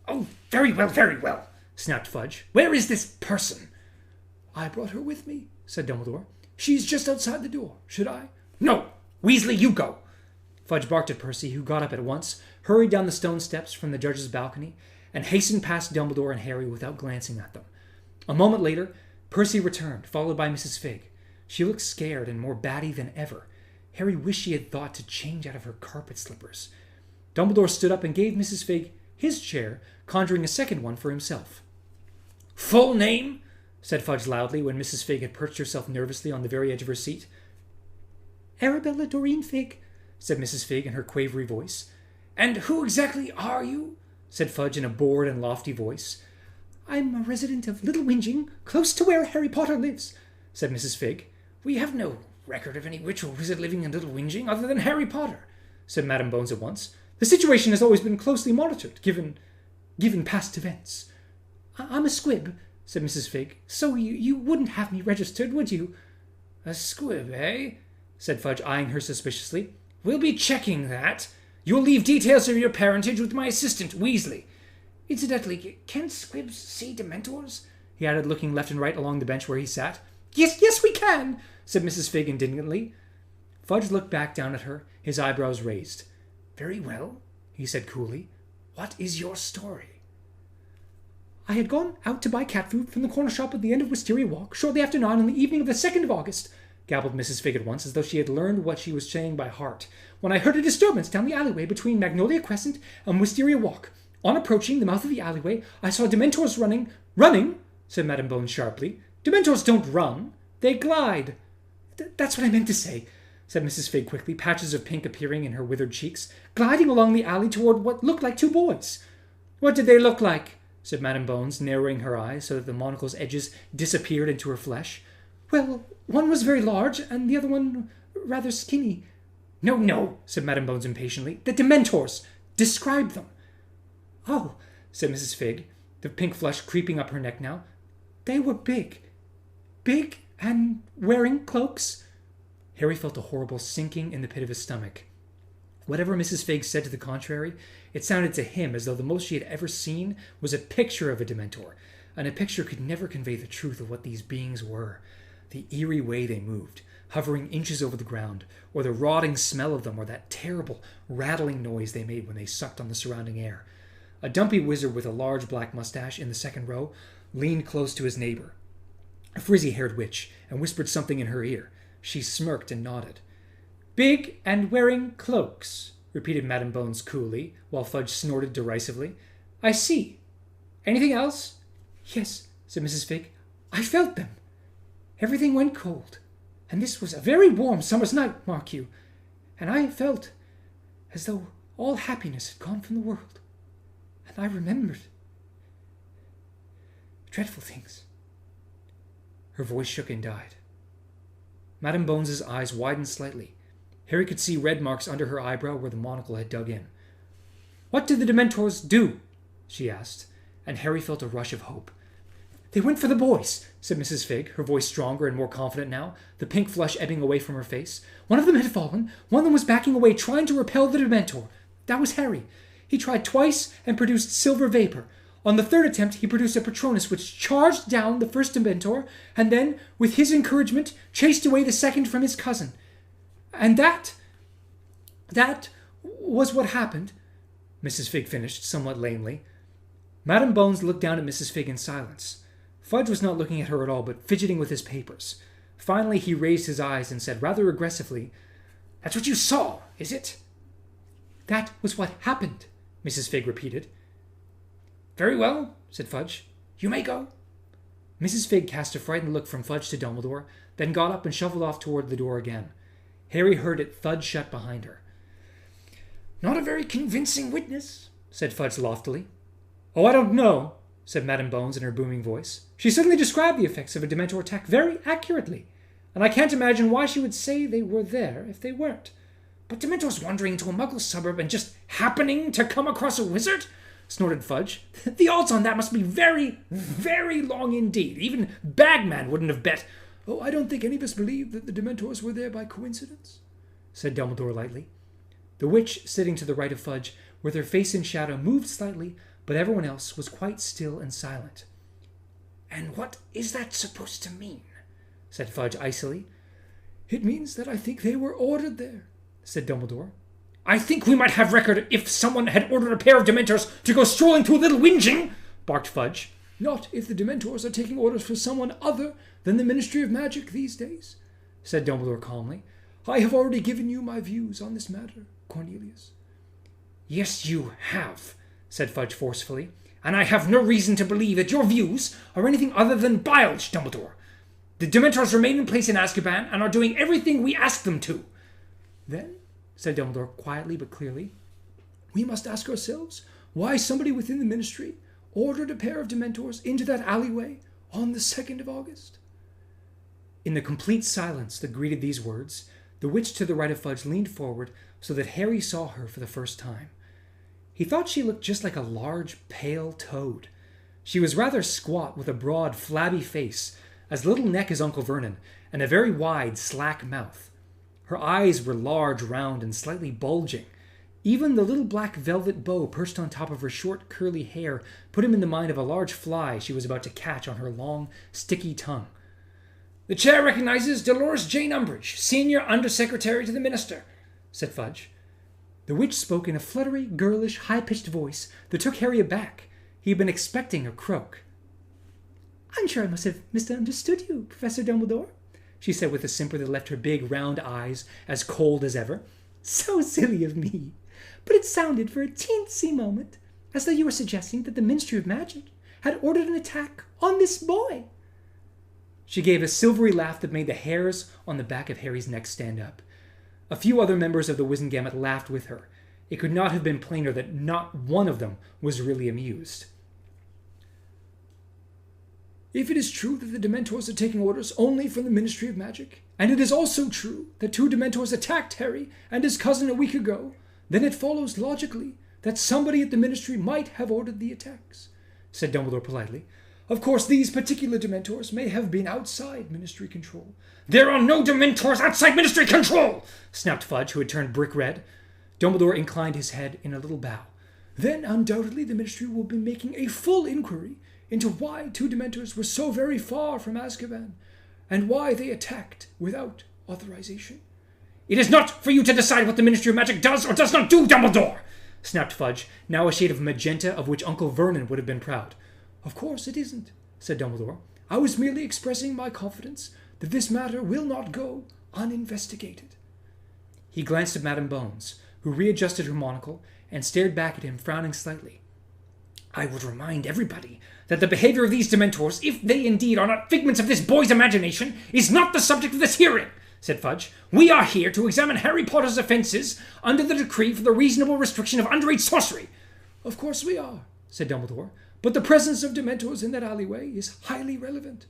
Oh, very well, snapped Fudge. Where is this person? I brought her with me, said Dumbledore. She's just outside the door. Should I? No, Weasley, you go. Fudge barked at Percy, who got up at once, hurried down the stone steps from the judge's balcony, and hastened past Dumbledore and Harry without glancing at them. A moment later, Percy returned, followed by Mrs. Figg. She looked scared and more batty than ever. Harry wished she had thought to change out of her carpet slippers. Dumbledore stood up and gave Mrs. Figg his chair, conjuring a second one for himself. Full name? Said Fudge loudly, when Mrs. Figg had perched herself nervously on the very edge of her seat. Arabella Doreen Figg, said Mrs. Figg in her quavery voice. "And who exactly are you?" said Fudge in a bored and lofty voice. "I'm a resident of Little Whinging, close to where Harry Potter lives," said Mrs. Figg. "We have no record of any witch or wizard living in Little Whinging other than Harry Potter," said Madame Bones at once. "The situation has always been closely monitored, given past events." "I'm a squib," said Mrs. Figg, "so you wouldn't have me registered, would you?" "A squib, eh?" said Fudge, eyeing her suspiciously. "We'll be checking that. You'll leave details of your parentage with my assistant, Weasley. Incidentally, can squibs see Dementors?" he added, looking left and right along the bench where he sat. Yes, we can," said Mrs. Figg indignantly. Fudge looked back down at her, his eyebrows raised. "Very well," he said coolly. "What is your story?" "I had gone out to buy cat food from the corner shop at the end of Wisteria Walk shortly after 9 on the evening of the 2nd of August, gabbled Mrs. Figg at once, as though she had learned what she was saying by heart, "when I heard a disturbance down the alleyway between Magnolia Crescent and Wisteria Walk. On approaching the mouth of the alleyway, I saw Dementors running—" "Running?" said Madame Bones sharply. "Dementors don't run. They glide." That's what I meant to say," said Mrs. Figg quickly, patches of pink appearing in her withered cheeks, "gliding along the alley toward what looked like 2 boys. "What did they look like?" said Madame Bones, narrowing her eyes so that the monocle's edges disappeared into her flesh. "Well, one was very large, and the other one rather skinny." No, said Madame Bones impatiently. "The Dementors! Describe them." "Oh," said Mrs. Figg, the pink flush creeping up her neck now. "They were big and wearing cloaks." Harry felt a horrible sinking in the pit of his stomach. Whatever Mrs. Figg said to the contrary, it sounded to him as though the most she had ever seen was a picture of a Dementor, and a picture could never convey the truth of what these beings were. The eerie way they moved, hovering inches over the ground, or the rotting smell of them, or that terrible rattling noise they made when they sucked on the surrounding air. A dumpy wizard with a large black mustache in the second row leaned close to his neighbor, a frizzy-haired witch, and whispered something in her ear. She smirked and nodded. "Big and wearing cloaks," repeated Madame Bones coolly, while Fudge snorted derisively. "I see. Anything else?" "Yes," said Mrs. Figg. "I felt them. Everything went cold. And this was a very warm summer's night, mark you. And I felt as though all happiness had gone from the world. And I remembered dreadful things." Her voice shook and died. Madame Bones's eyes widened slightly. Harry could see red marks under her eyebrow where the monocle had dug in. "What did the Dementors do?" she asked, and Harry felt a rush of hope. "They went for the boys," said Mrs. Figg, her voice stronger and more confident now, the pink flush ebbing away from her face. "One of them had fallen. One of them was backing away, trying to repel the Dementor. That was Harry. He tried twice and produced silver vapor. On the 3rd attempt, he produced a Patronus which charged down the first Dementor, and then, with his encouragement, chased away the second from his cousin. And that was what happened," Mrs. Figg finished, somewhat lamely. Madame Bones looked down at Mrs. Figg in silence. Fudge was not looking at her at all, but fidgeting with his papers. Finally, he raised his eyes and said rather aggressively, "That's what you saw, is it?" "That was what happened," Mrs. Figg repeated. "Very well," said Fudge. "You may go." Mrs. Figg cast a frightened look from Fudge to Dumbledore, then got up and shuffled off toward the door again. Harry heard it thud shut behind her. "Not a very convincing witness," said Fudge loftily. "Oh, I don't know," said Madame Bones in her booming voice. "She certainly described the effects of a Dementor attack very accurately, and I can't imagine why she would say they were there if they weren't. But Dementors wandering into a Muggle suburb and just happening to come across a wizard?" snorted Fudge. "The odds on that must be very, very long indeed. Even Bagman wouldn't have bet." "Oh, I don't think any of us believe that the Dementors were there by coincidence," said Dumbledore lightly. The witch, sitting to the right of Fudge, with her face in shadow, moved slightly, but everyone else was quite still and silent. "And what is that supposed to mean?" said Fudge icily. "It means that I think they were ordered there," said Dumbledore. "I think we might have record if someone had ordered a pair of Dementors to go strolling through Little Whinging," barked Fudge. "Not if the Dementors are taking orders for someone other than the Ministry of Magic these days," said Dumbledore calmly. "I have already given you my views on this matter, Cornelius." "Yes, you have," said Fudge forcefully, "and I have no reason to believe that your views are anything other than bilge, Dumbledore. The Dementors remain in place in Azkaban and are doing everything we ask them to." "Then said Dumbledore quietly but clearly. We must ask ourselves why somebody within the Ministry ordered a pair of Dementors into that alleyway on the 2nd of August. In the complete silence that greeted these words, the witch to the right of Fudge leaned forward so that Harry saw her for the first time. He thought she looked just like a large, pale toad. She was rather squat with a broad, flabby face, as little neck as Uncle Vernon, and a very wide, slack mouth. Her eyes were large, round, and slightly bulging. Even the little black velvet bow perched on top of her short, curly hair put him in the mind of a large fly she was about to catch on her long, sticky tongue. The chair recognizes Dolores Jane Umbridge, Senior Undersecretary to the Minister, said Fudge. The witch spoke in a fluttery, girlish, high-pitched voice that took Harry aback. He had been expecting a croak. I'm sure I must have misunderstood you, Professor Dumbledore, she said with a simper that left her big, round eyes as cold as ever. So silly of me. But it sounded for a teensy moment as though you were suggesting that the Ministry of Magic had ordered an attack on this boy. She gave a silvery laugh that made the hairs on the back of Harry's neck stand up. A few other members of the Wizengamot laughed with her. It could not have been plainer that not one of them was really amused. If it is true that the Dementors are taking orders only from the Ministry of Magic, and it is also true that 2 Dementors attacked Harry and his cousin a week ago, then it follows logically that somebody at the Ministry might have ordered the attacks, said Dumbledore politely. Of course, these particular Dementors may have been outside Ministry control. There are no Dementors outside Ministry control, snapped Fudge, who had turned brick red. Dumbledore inclined his head in a little bow. Then undoubtedly the Ministry will be making a full inquiry into why 2 Dementors were so very far from Azkaban, and why they attacked without authorization. It is not for you to decide what the Ministry of Magic does or does not do, Dumbledore, snapped Fudge, now a shade of magenta of which Uncle Vernon would have been proud. Of course it isn't, said Dumbledore. I was merely expressing my confidence that this matter will not go uninvestigated. He glanced at Madame Bones, who readjusted her monocle and stared back at him, frowning slightly. I would remind everybody that the behavior of these Dementors, if they indeed are not figments of this boy's imagination, is not the subject of this hearing, said Fudge. We are here to examine Harry Potter's offences under the decree for the reasonable restriction of underage sorcery. Of course we are, said Dumbledore, but the presence of Dementors in that alleyway is highly relevant.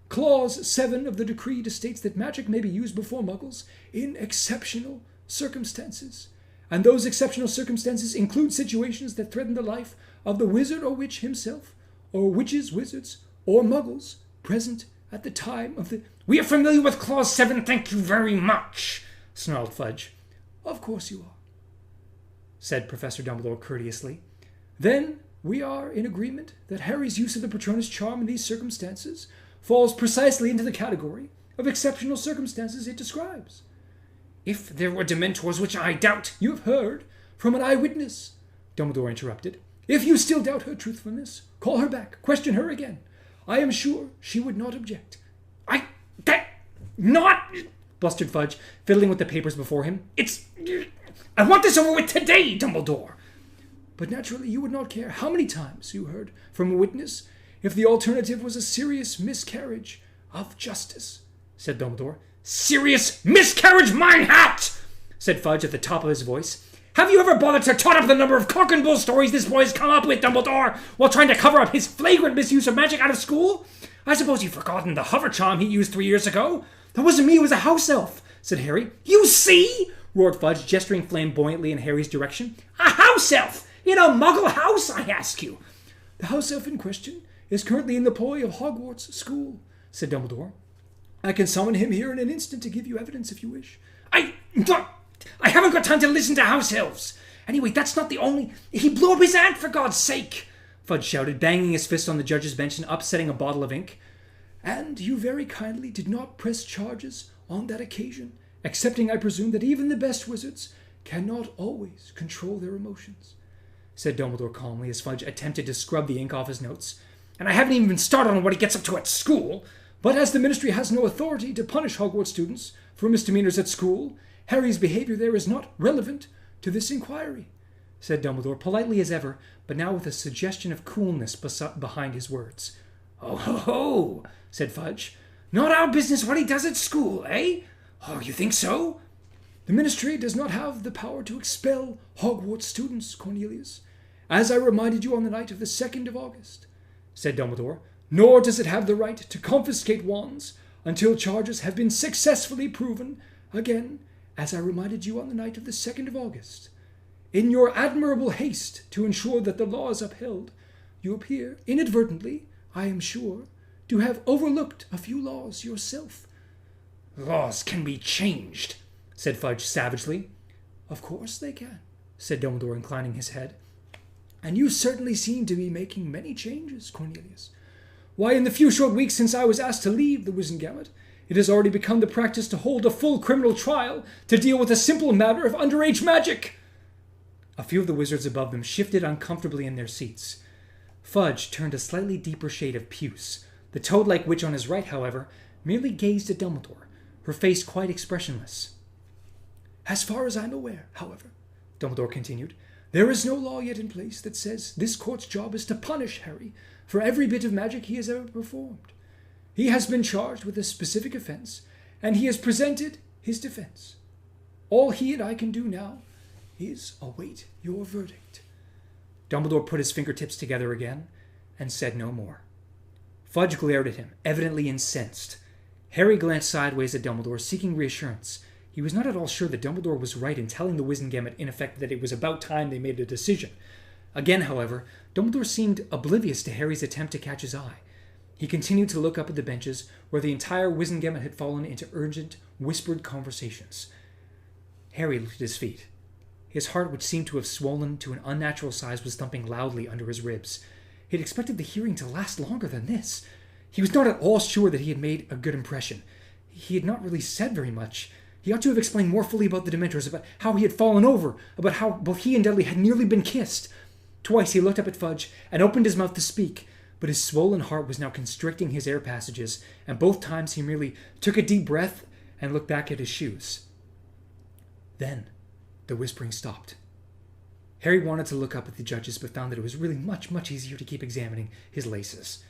Clause 7 of the decree states that magic may be used before Muggles in exceptional circumstances, and those exceptional circumstances include situations that threaten the life of the wizard or witch himself, or witches, wizards, or Muggles present at the time of the... We are familiar with Clause 7, thank you very much, snarled Fudge. Of course you are, said Professor Dumbledore courteously. Then we are in agreement that Harry's use of the Patronus charm in these circumstances falls precisely into the category of exceptional circumstances it describes. If there were Dementors, which I doubt... You have heard from an eyewitness, Dumbledore interrupted. If you still doubt her truthfulness, call her back, question her again. I am sure she would not object. Blustered Fudge, fiddling with the papers before him. I want this over with today, Dumbledore. But naturally you would not care how many times you heard from a witness if the alternative was a serious miscarriage of justice, said Dumbledore. Serious miscarriage, mine hat, said Fudge at the top of his voice. Have you ever bothered to tot up the number of cock and bull stories this boy has come up with, Dumbledore, while trying to cover up his flagrant misuse of magic out of school? I suppose you've forgotten the hover charm he used 3 years ago. That wasn't me, it was a house elf, said Harry. You see, roared Fudge, gesturing flamboyantly in Harry's direction. A house elf! In a muggle house, I ask you. The house elf in question is currently in the ploy of Hogwarts School, said Dumbledore. I can summon him here in an instant to give you evidence if you wish. I haven't got time to listen to house elves. Anyway, that's not the only... He blew up his aunt, for God's sake, Fudge shouted, banging his fist on the judge's bench and upsetting a bottle of ink. And you very kindly did not press charges on that occasion, accepting, I presume, that even the best wizards cannot always control their emotions, said Dumbledore calmly as Fudge attempted to scrub the ink off his notes. And I haven't even been started on what he gets up to at school. But as the Ministry has no authority to punish Hogwarts students for misdemeanors at school, Harry's behavior there is not relevant to this inquiry, said Dumbledore, politely as ever, but now with a suggestion of coolness behind his words. Oh, ho, ho, said Fudge. Not our business what he does at school, eh? Oh, you think so? The Ministry does not have the power to expel Hogwarts students, Cornelius, as I reminded you on the night of the 2nd of August, said Dumbledore, nor does it have the right to confiscate wands until charges have been successfully proven, again, as I reminded you on the night of the 2nd of August. In your admirable haste to ensure that the law is upheld, you appear, inadvertently, I am sure, to have overlooked a few laws yourself. Laws can be changed, said Fudge savagely. Of course they can, said Dumbledore, inclining his head. And you certainly seem to be making many changes, Cornelius. Why, in the few short weeks since I was asked to leave the Wizengamot, it has already become the practice to hold a full criminal trial to deal with a simple matter of underage magic. A few of the wizards above them shifted uncomfortably in their seats. Fudge turned a slightly deeper shade of puce. The toad-like witch on his right, however, merely gazed at Dumbledore, her face quite expressionless. As far as I'm aware, however, Dumbledore continued, there is no law yet in place that says this court's job is to punish Harry for every bit of magic he has ever performed. He has been charged with a specific offense, and he has presented his defense. All he and I can do now is await your verdict. Dumbledore put his fingertips together again and said no more. Fudge glared at him, evidently incensed. Harry glanced sideways at Dumbledore, seeking reassurance. He was not at all sure that Dumbledore was right in telling the Wizengamot, in effect, that it was about time they made a decision. Again, however, Dumbledore seemed oblivious to Harry's attempt to catch his eye. He continued to look up at the benches, where the entire Wizengamot had fallen into urgent, whispered conversations. Harry looked at his feet. His heart, which seemed to have swollen to an unnatural size, was thumping loudly under his ribs. He had expected the hearing to last longer than this. He was not at all sure that he had made a good impression. He had not really said very much. He ought to have explained more fully about the Dementors, about how he had fallen over, about how both he and Dudley had nearly been kissed. Twice he looked up at Fudge and opened his mouth to speak, but his swollen heart was now constricting his air passages, and both times he merely took a deep breath and looked back at his shoes. Then the whispering stopped. Harry wanted to look up at the judges, but found that it was really much, much easier to keep examining his laces.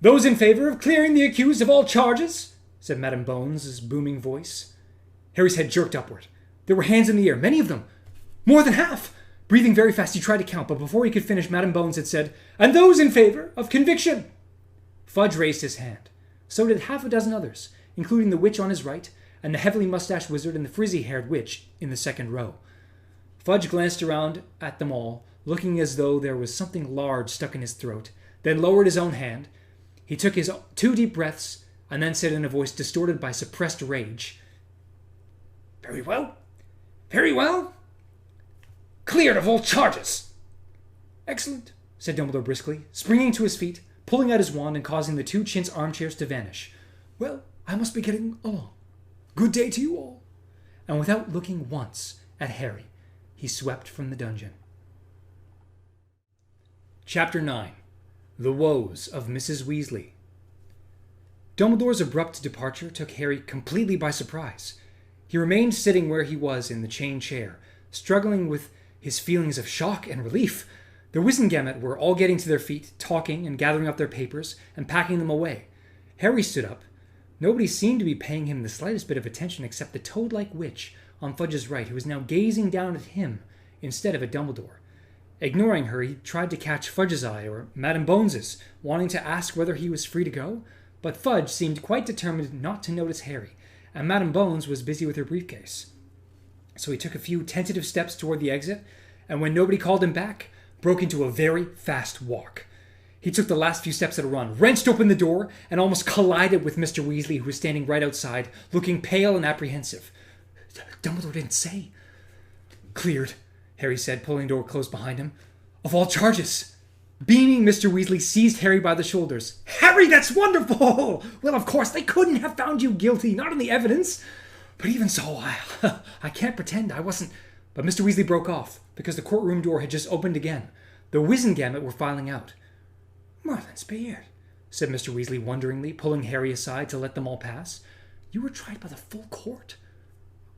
Those in favor of clearing the accused of all charges, said Madame Bones' booming voice. Harry's head jerked upward. There were hands in the air, many of them. More than half! Breathing very fast, he tried to count, but before he could finish, Madame Bones had said, "And those in favor of conviction." Fudge raised his hand. So did half a dozen others, including the witch on his right, and the heavily mustached wizard and the frizzy-haired witch in the second row. Fudge glanced around at them all, looking as though there was something large stuck in his throat, then lowered his own hand. He took his 2 deep breaths, and then said in a voice distorted by suppressed rage, "Very well. Very well. Cleared of all charges." "Excellent," said Dumbledore briskly, springing to his feet, pulling out his wand and causing the 2 chintz armchairs to vanish. "Well, I must be getting along. Good day to you all." And without looking once at Harry, he swept from the dungeon. Chapter 9. The Woes of Mrs. Weasley. Dumbledore's abrupt departure took Harry completely by surprise. He remained sitting where he was in the chain chair, struggling with his feelings of shock and relief. The Wizengamot were all getting to their feet, talking and gathering up their papers and packing them away. Harry stood up. Nobody seemed to be paying him the slightest bit of attention except the toad-like witch on Fudge's right, who was now gazing down at him instead of at Dumbledore. Ignoring her, he tried to catch Fudge's eye, or Madame Bones's, wanting to ask whether he was free to go, but Fudge seemed quite determined not to notice Harry, and Madame Bones was busy with her briefcase. So he took a few tentative steps toward the exit, and when nobody called him back, broke into a very fast walk. He took the last few steps at a run, wrenched open the door, and almost collided with Mr. Weasley, who was standing right outside, looking pale and apprehensive. "Dumbledore didn't say." "Cleared," Harry said, pulling the door closed behind him. "Of all charges." Beaming, Mr. Weasley seized Harry by the shoulders. "Harry, that's wonderful! Well, of course, they couldn't have found you guilty, not on the evidence. But even so, I can't pretend I wasn't..." But Mr. Weasley broke off, because the courtroom door had just opened again. The Wizengamot were filing out. "Merlin's beard," said Mr. Weasley wonderingly, pulling Harry aside to let them all pass. "You were tried by the full court."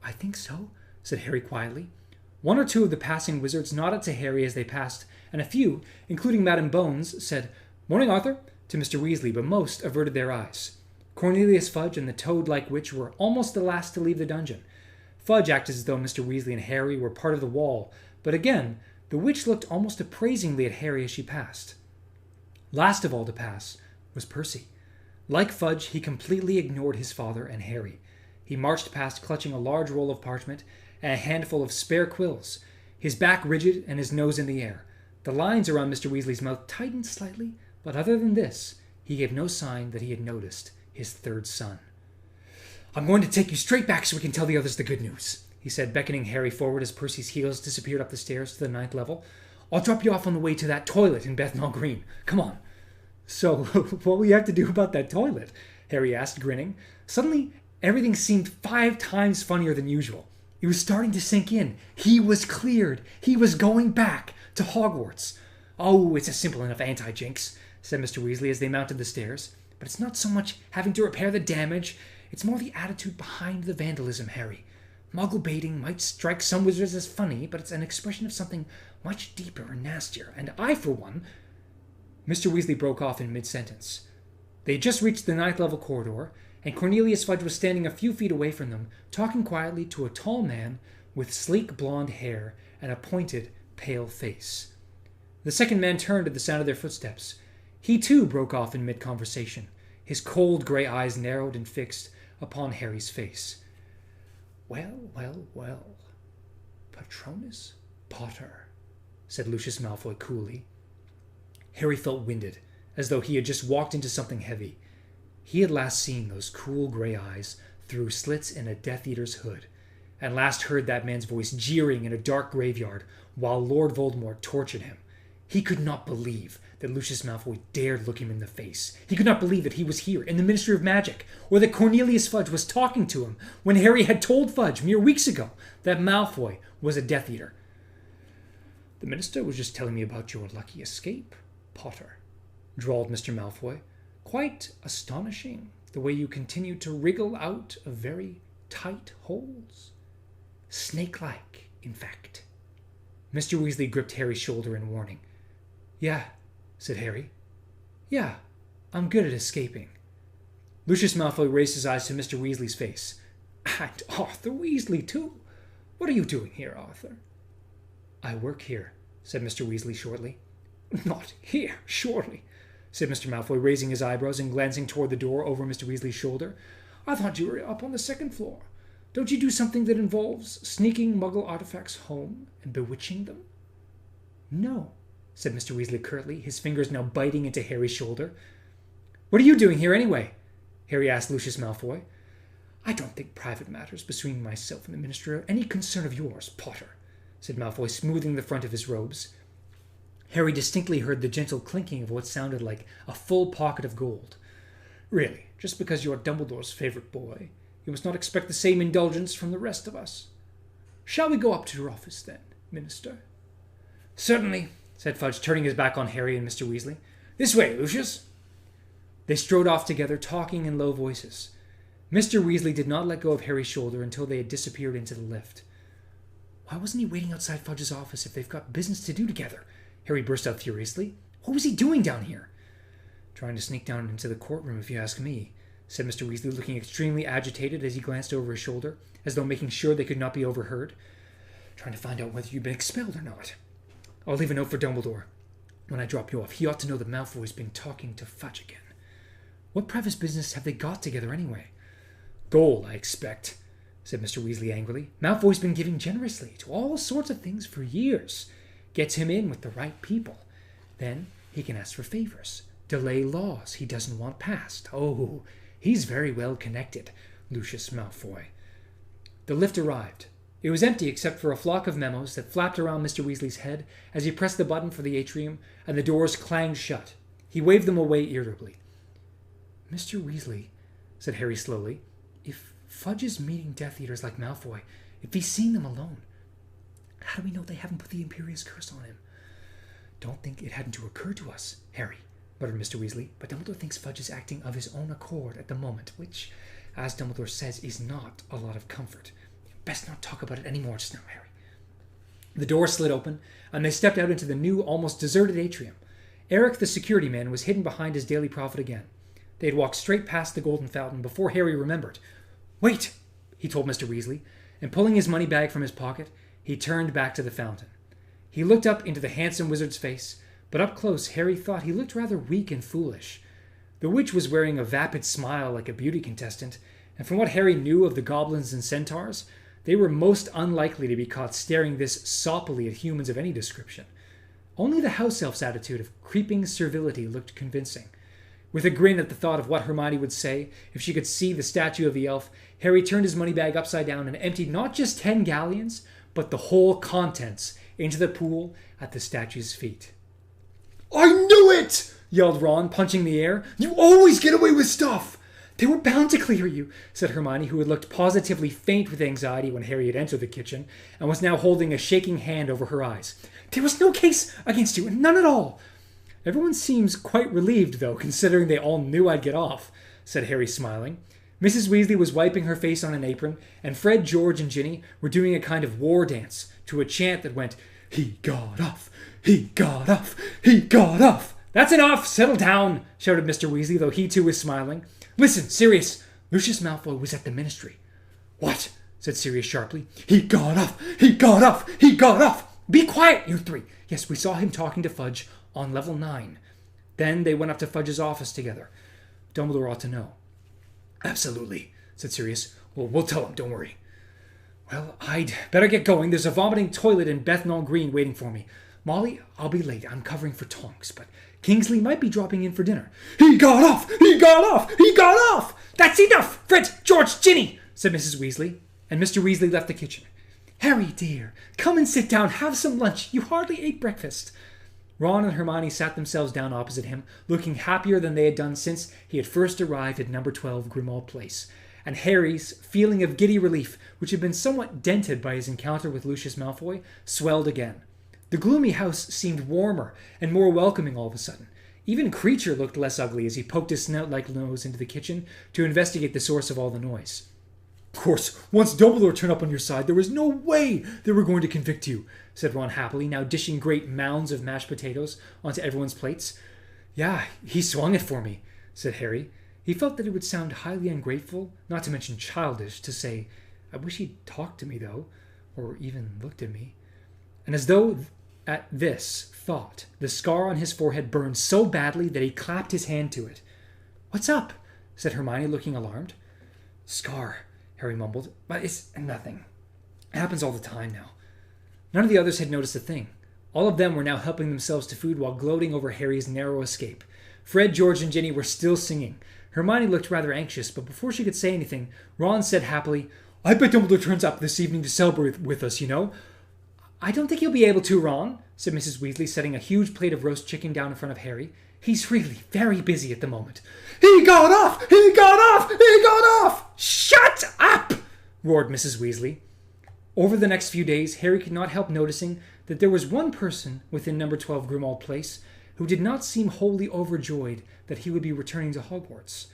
"I think so," said Harry quietly. 1 or 2 of the passing wizards nodded to Harry as they passed, and a few, including Madame Bones, said, "Morning, Arthur," to Mr. Weasley, but most averted their eyes. Cornelius Fudge and the toad-like witch were almost the last to leave the dungeon. Fudge acted as though Mr. Weasley and Harry were part of the wall, but again, the witch looked almost appraisingly at Harry as she passed. Last of all to pass was Percy. Like Fudge, he completely ignored his father and Harry. He marched past clutching a large roll of parchment and a handful of spare quills, his back rigid and his nose in the air. The lines around Mr. Weasley's mouth tightened slightly, but other than this, he gave no sign that he had noticed his third son. "I'm going to take you straight back so we can tell the others the good news," he said, beckoning Harry forward as Percy's heels disappeared up the stairs to the 9th level. "I'll drop you off on the way to that toilet in Bethnal Green. Come on." "So, what will you have to do about that toilet?" Harry asked, grinning. Suddenly, everything seemed 5 times funnier than usual. It was starting to sink in. He was cleared. He was going back to Hogwarts. "Oh, it's a simple enough anti-jinx," said Mr. Weasley as they mounted the stairs. "But it's not so much having to repair the damage. It's more the attitude behind the vandalism, Harry. Muggle baiting might strike some wizards as funny, but it's an expression of something much deeper and nastier. And I, for one..." Mr. Weasley broke off in mid-sentence. They had just reached the 9th level corridor, and Cornelius Fudge was standing a few feet away from them, talking quietly to a tall man with sleek blonde hair and a pointed, pale face. The second man turned at the sound of their footsteps. He too broke off in mid-conversation, his cold grey eyes narrowed and fixed upon Harry's face. "Well, well, well, Patronus Potter," said Lucius Malfoy coolly. Harry felt winded, as though he had just walked into something heavy. He had last seen those cool grey eyes through slits in a Death Eater's hood, and last heard that man's voice jeering in a dark graveyard while Lord Voldemort tortured him. He could not believe that Lucius Malfoy dared look him in the face. He could not believe that he was here in the Ministry of Magic, or that Cornelius Fudge was talking to him when Harry had told Fudge mere weeks ago that Malfoy was a Death Eater. "The Minister was just telling me about your lucky escape, Potter," drawled Mr. Malfoy. "Quite astonishing, the way you continue to wriggle out of very tight holes. Snake-like, in fact." Mr. Weasley gripped Harry's shoulder in warning. "Yeah," said Harry. "Yeah, I'm good at escaping." Lucius Malfoy raised his eyes to Mr. Weasley's face. "And Arthur Weasley, too. What are you doing here, Arthur?" "I work here," said Mr. Weasley shortly. "Not here, surely," said Mr. Malfoy, raising his eyebrows and glancing toward the door over Mr. Weasley's shoulder. "I thought you were up on the 2nd floor. Don't you do something that involves sneaking Muggle artifacts home and bewitching them?" "No," said Mr. Weasley curtly, his fingers now biting into Harry's shoulder. "What are you doing here, anyway?" Harry asked Lucius Malfoy. "I don't think private matters between myself and the Minister are any concern of yours, Potter," said Malfoy, smoothing the front of his robes. Harry distinctly heard the gentle clinking of what sounded like a full pocket of gold. "Really, just because you're Dumbledore's favourite boy, you must not expect the same indulgence from the rest of us. Shall we go up to your office, then, Minister?" "Certainly," said Fudge, turning his back on Harry and Mr. Weasley. "This way, Lucius." They strode off together, talking in low voices. Mr. Weasley did not let go of Harry's shoulder until they had disappeared into the lift. "Why wasn't he waiting outside Fudge's office if they've got business to do together?" Harry burst out furiously. "What was he doing down here?" "Trying to sneak down into the courtroom, if you ask me," said Mr. Weasley, looking extremely agitated as he glanced over his shoulder, as though making sure they could not be overheard. "Trying to find out whether you've been expelled or not. I'll leave a note for Dumbledore. When I drop you off, he ought to know that Malfoy's been talking to Fudge again. What private business have they got together anyway?" "Gold, I expect," said Mr. Weasley angrily. "Malfoy's been giving generously to all sorts of things for years. Gets him in with the right people. Then he can ask for favors, delay laws he doesn't want passed. Oh, he's very well connected, Lucius Malfoy." The lift arrived. It was empty except for a flock of memos that flapped around Mr. Weasley's head as he pressed the button for the atrium, and the doors clanged shut. He waved them away irritably. "Mr. Weasley," said Harry slowly, "if Fudge is meeting Death Eaters like Malfoy, if he's seeing them alone, how do we know they haven't put the Imperious Curse on him?" "Don't think it hadn't to occur to us, Harry," muttered Mr. Weasley, "but Dumbledore thinks Fudge is acting of his own accord at the moment, which, as Dumbledore says, is not a lot of comfort. Best not talk about it any more just now, Harry." The door slid open, and they stepped out into the new, almost deserted atrium. Eric, the security man, was hidden behind his Daily Prophet again. They had walked straight past the Golden Fountain before Harry remembered. "Wait," he told Mr. Weasley, and pulling his money bag from his pocket, he turned back to the fountain. He looked up into the handsome wizard's face, but up close Harry thought he looked rather weak and foolish. The witch was wearing a vapid smile like a beauty contestant, and from what Harry knew of the goblins and centaurs, they were most unlikely to be caught staring this soppily at humans of any description. Only the house elf's attitude of creeping servility looked convincing. With a grin at the thought of what Hermione would say if she could see the statue of the elf, Harry turned his money bag upside down and emptied not just 10 galleons, but the whole contents into the pool at the statue's feet. I knew it! Yelled Ron, punching the air. You always get away with stuff! They were bound to clear you, said Hermione, who had looked positively faint with anxiety when Harry had entered the kitchen, and was now holding a shaking hand over her eyes. There was no case against you, none at all. Everyone seems quite relieved, though, considering they all knew I'd get off, said Harry, smiling. Mrs. Weasley was wiping her face on an apron, and Fred, George, and Ginny were doing a kind of war dance to a chant that went, "He got off! He got off! He got off!" "That's enough! Settle down!" shouted Mr. Weasley, though he too was smiling. "Listen, Sirius! Lucius Malfoy was at the Ministry." "What?" said Sirius sharply. "He got off! He got off! He got off!" "Be quiet, you three! Yes, we saw him talking to Fudge on level 9. Then they went up to Fudge's office together. Dumbledore ought to know." "Absolutely," said Sirius. We'll tell him, don't worry." "Well, I'd better get going. There's a vomiting toilet in Bethnal Green waiting for me. Molly, I'll be late. I'm covering for Tonks, but Kingsley might be dropping in for dinner." "He got off! He got off! He got off!" "That's enough! Fred, George, Ginny!" said Mrs. Weasley, and Mr. Weasley left the kitchen. "Harry, dear, come and sit down. Have some lunch. You hardly ate breakfast." Ron and Hermione sat themselves down opposite him, looking happier than they had done since he had first arrived at number 12 Grimmauld Place, and Harry's feeling of giddy relief, which had been somewhat dented by his encounter with Lucius Malfoy, swelled again. The gloomy house seemed warmer and more welcoming all of a sudden. Even Kreacher looked less ugly as he poked his snout-like nose into the kitchen to investigate the source of all the noise. "Of course, once Dumbledore turned up on your side, there was no way they were going to convict you," said Ron happily, now dishing great mounds of mashed potatoes onto everyone's plates. "Yeah, he swung it for me," said Harry. He felt that it would sound highly ungrateful, not to mention childish, to say, "I wish he'd talked to me, though, or even looked at me." And as though at this thought, the scar on his forehead burned so badly that he clapped his hand to it. "What's up?" said Hermione, looking alarmed. "Scar," Harry mumbled, "but it's nothing. It happens all the time now." None of the others had noticed a thing. All of them were now helping themselves to food while gloating over Harry's narrow escape. Fred, George, and Ginny were still singing. Hermione looked rather anxious, but before she could say anything, Ron said happily, "I bet Dumbledore turns up this evening to celebrate with us, you know." "I don't think he'll be able to, Ron," said Mrs. Weasley, setting a huge plate of roast chicken down in front of Harry. "He's really very busy at the moment." "He got off! He got off! He got off!" "Shut up!" roared Mrs. Weasley. Over the next few days, Harry could not help noticing that there was one person within number 12 Grimmauld Place who did not seem wholly overjoyed that he would be returning to Hogwarts.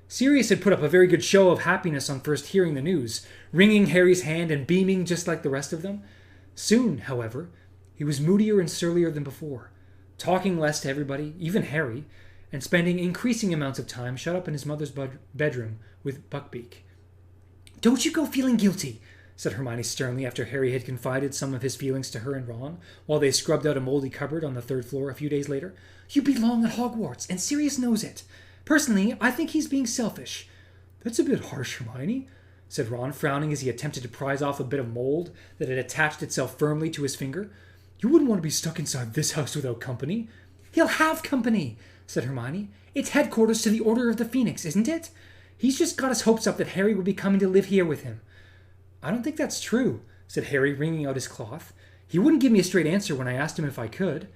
Sirius had put up a very good show of happiness on first hearing the news, wringing Harry's hand and beaming just like the rest of them. Soon, however, he was moodier and surlier than before, talking less to everybody, even Harry, and spending increasing amounts of time shut up in his mother's bedroom with Buckbeak. "Don't you go feeling guilty," said Hermione sternly after Harry had confided some of his feelings to her and Ron, while they scrubbed out a moldy cupboard on the 3rd floor a few days later. "You belong at Hogwarts, and Sirius knows it. Personally, I think he's being selfish." "That's a bit harsh, Hermione," said Ron, frowning as he attempted to prise off a bit of mold that had attached itself firmly to his finger. "You wouldn't want to be stuck inside this house without company." "He'll have company," said Hermione. "It's headquarters to the Order of the Phoenix, isn't it? He's just got his hopes up that Harry will be coming to live here with him." "I don't think that's true," said Harry, wringing out his cloth. "He wouldn't give me a straight answer when I asked him if I could."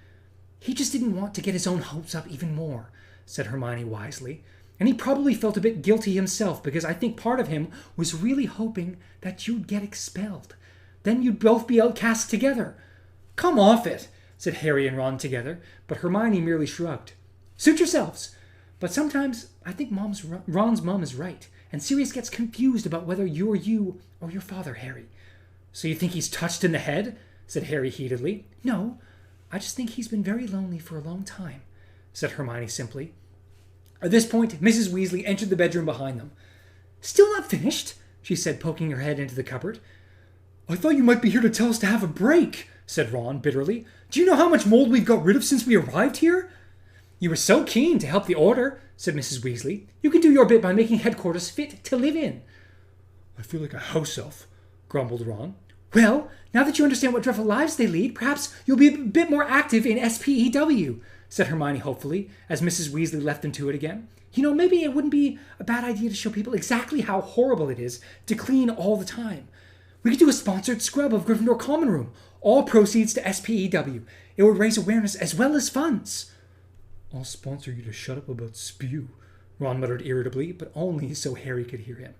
"He just didn't want to get his own hopes up even more," said Hermione wisely. "And he probably felt a bit guilty himself, because I think part of him was really hoping that you'd get expelled. Then you'd both be outcast together." "Come off it," said Harry and Ron together, but Hermione merely shrugged. "Suit yourselves. But sometimes I think Ron's mom is right, and Sirius gets confused about whether you're you or your father, Harry." "So you think he's touched in the head?" said Harry heatedly. "No, I just think he's been very lonely for a long time," said Hermione simply. At this point, Mrs. Weasley entered the bedroom behind them. "Still not finished?" she said, poking her head into the cupboard. I thought you might be here to tell us to have a break, said Ron bitterly. Do you know how much mold we've got rid of since we arrived here? You were so keen to help the Order, said Mrs. Weasley. You can do your bit by making headquarters fit to live in. I feel like a house elf, grumbled Ron. Well, now that you understand what dreadful lives they lead, perhaps you'll be a bit more active in SPEW, said Hermione hopefully, as Mrs. Weasley left them to it again. You know, maybe it wouldn't be a bad idea to show people exactly how horrible it is to clean all the time. We could do a sponsored scrub of Gryffindor Common Room. All proceeds to SPEW. It would raise awareness as well as funds. I'll sponsor you to shut up about spew, Ron muttered irritably, but only so Harry could hear him.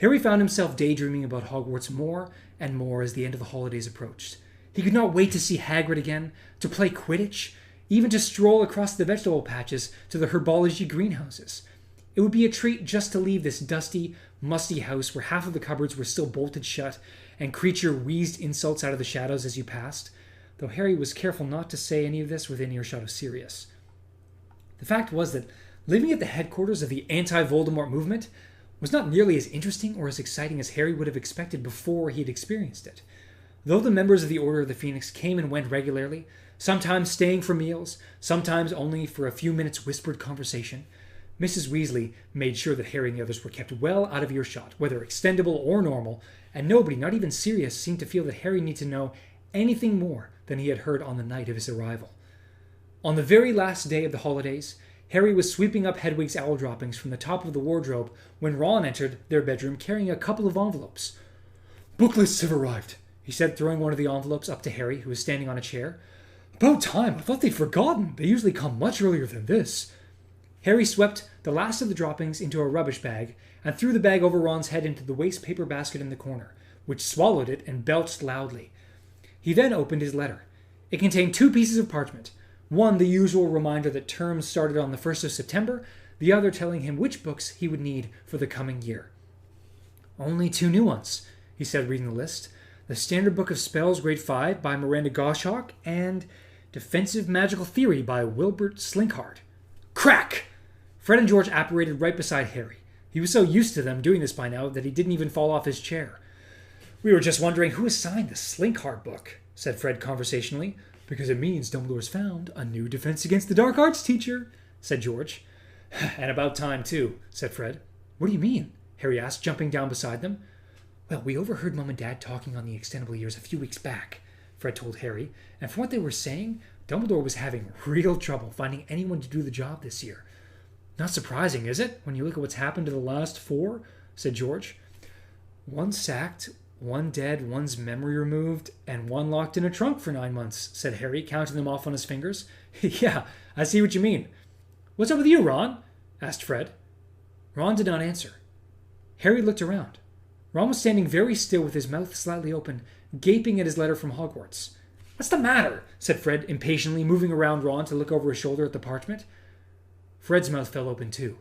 Harry found himself daydreaming about Hogwarts more and more as the end of the holidays approached. He could not wait to see Hagrid again, to play Quidditch, even to stroll across the vegetable patches to the herbology greenhouses. It would be a treat just to leave this dusty, musty house where half of the cupboards were still bolted shut and Creature wheezed insults out of the shadows as you passed, though Harry was careful not to say any of this within earshot of Sirius. The fact was that living at the headquarters of the anti-Voldemort movement was not nearly as interesting or as exciting as Harry would have expected before he had experienced it. Though the members of the Order of the Phoenix came and went regularly, sometimes staying for meals, sometimes only for a few minutes' whispered conversation, Mrs. Weasley made sure that Harry and the others were kept well out of earshot, whether extendable or normal, and nobody, not even Sirius, seemed to feel that Harry needed to know anything more than he had heard on the night of his arrival. On the very last day of the holidays, Harry was sweeping up Hedwig's owl droppings from the top of the wardrobe when Ron entered their bedroom carrying a couple of envelopes. "Book lists have arrived," he said, throwing one of the envelopes up to Harry, who was standing on a chair. "About time. I thought they'd forgotten. They usually come much earlier than this." Harry swept the last of the droppings into a rubbish bag and threw the bag over Ron's head into the waste paper basket in the corner, which swallowed it and belched loudly. He then opened his letter. It contained 2 pieces of parchment, one the usual reminder that terms started on the 1st of September, the other telling him which books he would need for the coming year. "Only 2 new ones," he said, reading the list. "The Standard Book of Spells, Grade 5 by Miranda Goshawk, and Defensive Magical Theory by Wilbert Slinkhart." Crack! Fred and George apparated right beside Harry. He was so used to them doing this by now that he didn't even fall off his chair. "We were just wondering who assigned the Slinkhart book," said Fred conversationally. "Because it means Dumbledore's found a new Defense Against the Dark Arts teacher," said George. "And about time, too," said Fred. "What do you mean?" Harry asked, jumping down beside them. "Well, we overheard Mum and Dad talking on the extendable years a few weeks back," Fred told Harry, "and from what they were saying, Dumbledore was having real trouble finding anyone to do the job this year." "Not surprising, is it, when you look at what's happened to the last 4?" said George. "One sacked, one dead, one's memory removed, and one locked in a trunk for 9 months," said Harry, counting them off on his fingers. "Yeah, I see what you mean. What's up with you, Ron?" asked Fred. Ron did not answer. Harry looked around. Ron was standing very still with his mouth slightly open, gaping at his letter from Hogwarts. "What's the matter?" said Fred impatiently, moving around Ron to look over his shoulder at the parchment. Fred's mouth fell open too.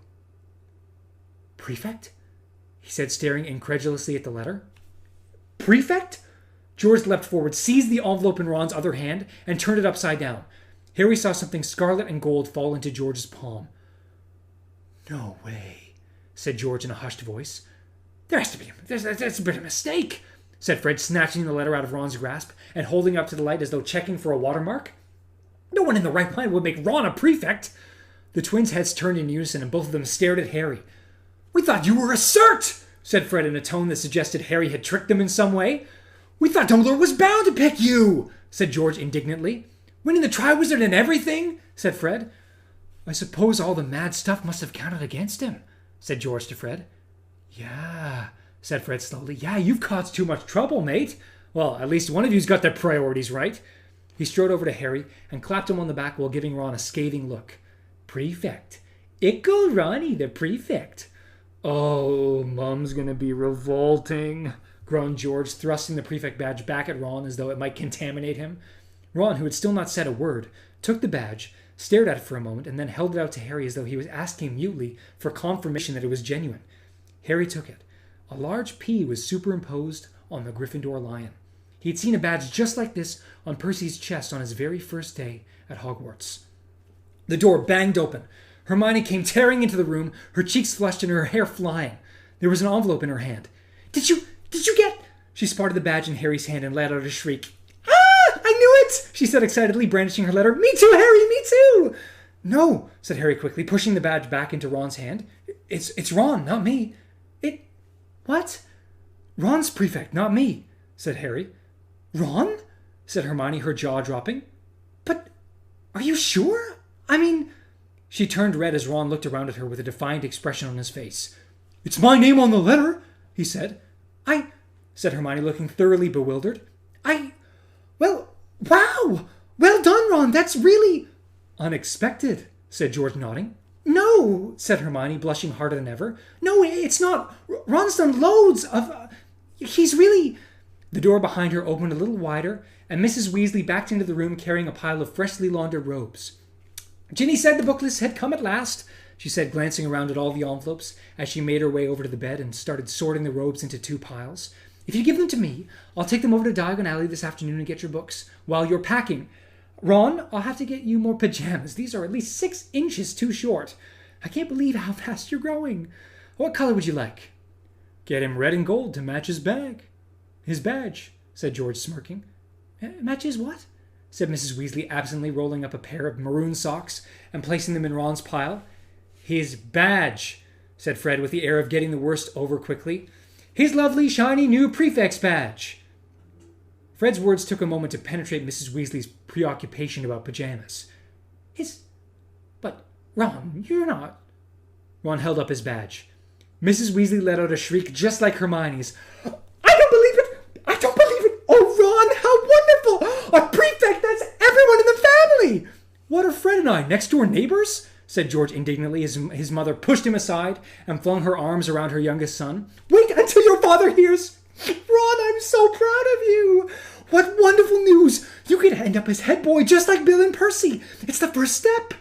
"Prefect?" he said, staring incredulously at the letter. "Prefect?" George leapt forward, seized the envelope in Ron's other hand, and turned it upside down. Harry saw something scarlet and gold fall into George's palm. "No way," said George in a hushed voice. There's been a mistake," said Fred, snatching the letter out of Ron's grasp and holding it up to the light as though checking for a watermark. "No one in the right mind would make Ron a prefect." The twins' heads turned in unison, and both of them stared at Harry. "We thought you were a cert," said Fred in a tone that suggested Harry had tricked them in some way. "We thought Dumbledore was bound to pick you," said George indignantly. "Winning the Triwizard and everything," said Fred. "I suppose all the mad stuff must have counted against him," said George to Fred. "Yeah," said Fred slowly. "Yeah, you've caused too much trouble, mate. Well, at least one of you's got their priorities right." He strode over to Harry and clapped him on the back while giving Ron a scathing look. "Prefect. Ickle Ronnie, the prefect." "Oh, Mum's gonna be revolting," groaned George, thrusting the prefect badge back at Ron as though it might contaminate him. Ron, who had still not said a word, took the badge, stared at it for a moment, and then held it out to Harry as though he was asking mutely for confirmation that it was genuine. Harry took it. A large P was superimposed on the Gryffindor lion. He had seen a badge just like this on Percy's chest on his very first day at Hogwarts. The door banged open. Hermione came tearing into the room, her cheeks flushed and her hair flying. There was an envelope in her hand. Did you get... She spotted the badge in Harry's hand and let out a shriek. "Ah! I knew it!" she said excitedly, brandishing her letter. "Me too, Harry! Me too!" "No," said Harry quickly, pushing the badge back into Ron's hand. It's Ron, not me." What?" "Ron's prefect, not me," said Harry. "Ron?" said Hermione, her jaw dropping. "But are you sure? I mean..." She turned red as Ron looked around at her with a defiant expression on his face. "It's my name on the letter," he said. Said Hermione, looking thoroughly bewildered. Well, wow! Well done, Ron, that's really..." "Unexpected," said George, nodding. "No," said Hermione, blushing harder than ever. "No, it's not. Ron's done loads of... he's really..." The door behind her opened a little wider, and Mrs. Weasley backed into the room carrying a pile of freshly laundered robes. "Ginny said the book list had come at last," she said, glancing around at all the envelopes as she made her way over to the bed and started sorting the robes into 2 piles. "If you give them to me, I'll take them over to Diagon Alley this afternoon and get your books while you're packing. Ron, I'll have to get you more pajamas. These are at least 6 inches too short. I can't believe how fast you're growing. What color would you like?" "Get him red and gold to match his bag." "His badge," said George, smirking. "Match his what?" said Mrs. Weasley, absently rolling up a pair of maroon socks and placing them in Ron's pile. "His badge," said Fred, with the air of getting the worst over quickly. "His lovely, shiny new prefect's badge." Fred's words took a moment to penetrate Mrs. Weasley's preoccupation about pajamas. But, Ron, you're not..." Ron held up his badge. Mrs. Weasley let out a shriek just like Hermione's. "I don't believe it! I don't believe it! Oh, Ron, how wonderful! A prefect, that's everyone in the family!" "What are Fred and I, next-door neighbors?" said George indignantly as his mother pushed him aside and flung her arms around her youngest son. "Wait until your father hears! Ron, I'm so proud of you! What wonderful news! You could end up as head boy just like Bill and Percy! It's the first step!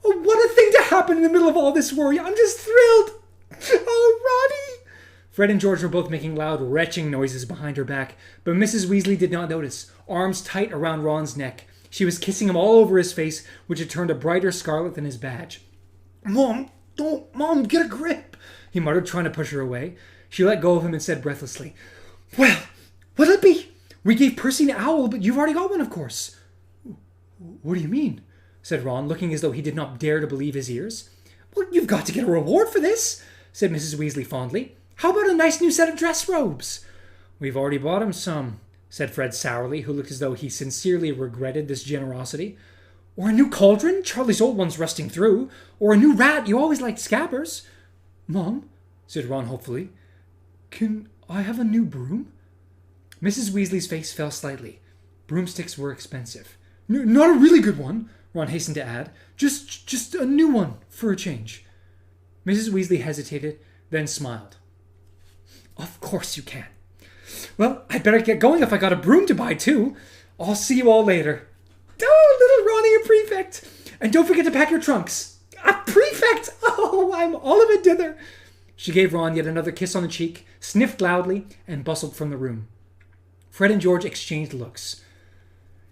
Oh, what a thing to happen in the middle of all this worry! I'm just thrilled! Oh, Ronnie!" Fred and George were both making loud, retching noises behind her back, but Mrs. Weasley did not notice, arms tight around Ron's neck. She was kissing him all over his face, which had turned a brighter scarlet than his badge. Mom, get a grip," he muttered, trying to push her away. She let go of him and said breathlessly, "Well, what'll it be? We gave Percy an owl, but you've already got one, of course." "What do you mean?" said Ron, looking as though he did not dare to believe his ears. "Well, you've got to get a reward for this," said Mrs. Weasley fondly. "How about a nice new set of dress robes?" "We've already bought him some," said Fred sourly, who looked as though he sincerely regretted this generosity. "Or a new cauldron? Charlie's old one's rusting through. Or a new rat. You always liked scabbers." "Mom," said Ron hopefully, "can I have a new broom?" Mrs. Weasley's face fell slightly. Broomsticks were expensive. Not a really good one," Ron hastened to add. Just a new one, for a change." Mrs. Weasley hesitated, then smiled. "Of course you can. Well, I'd better get going if I got a broom to buy, too. I'll see you all later." "Oh, little Ronnie, a prefect! And don't forget to pack your trunks." "A prefect! Oh, I'm all of a dither." She gave Ron yet another kiss on the cheek, sniffed loudly, and bustled from the room. Fred and George exchanged looks.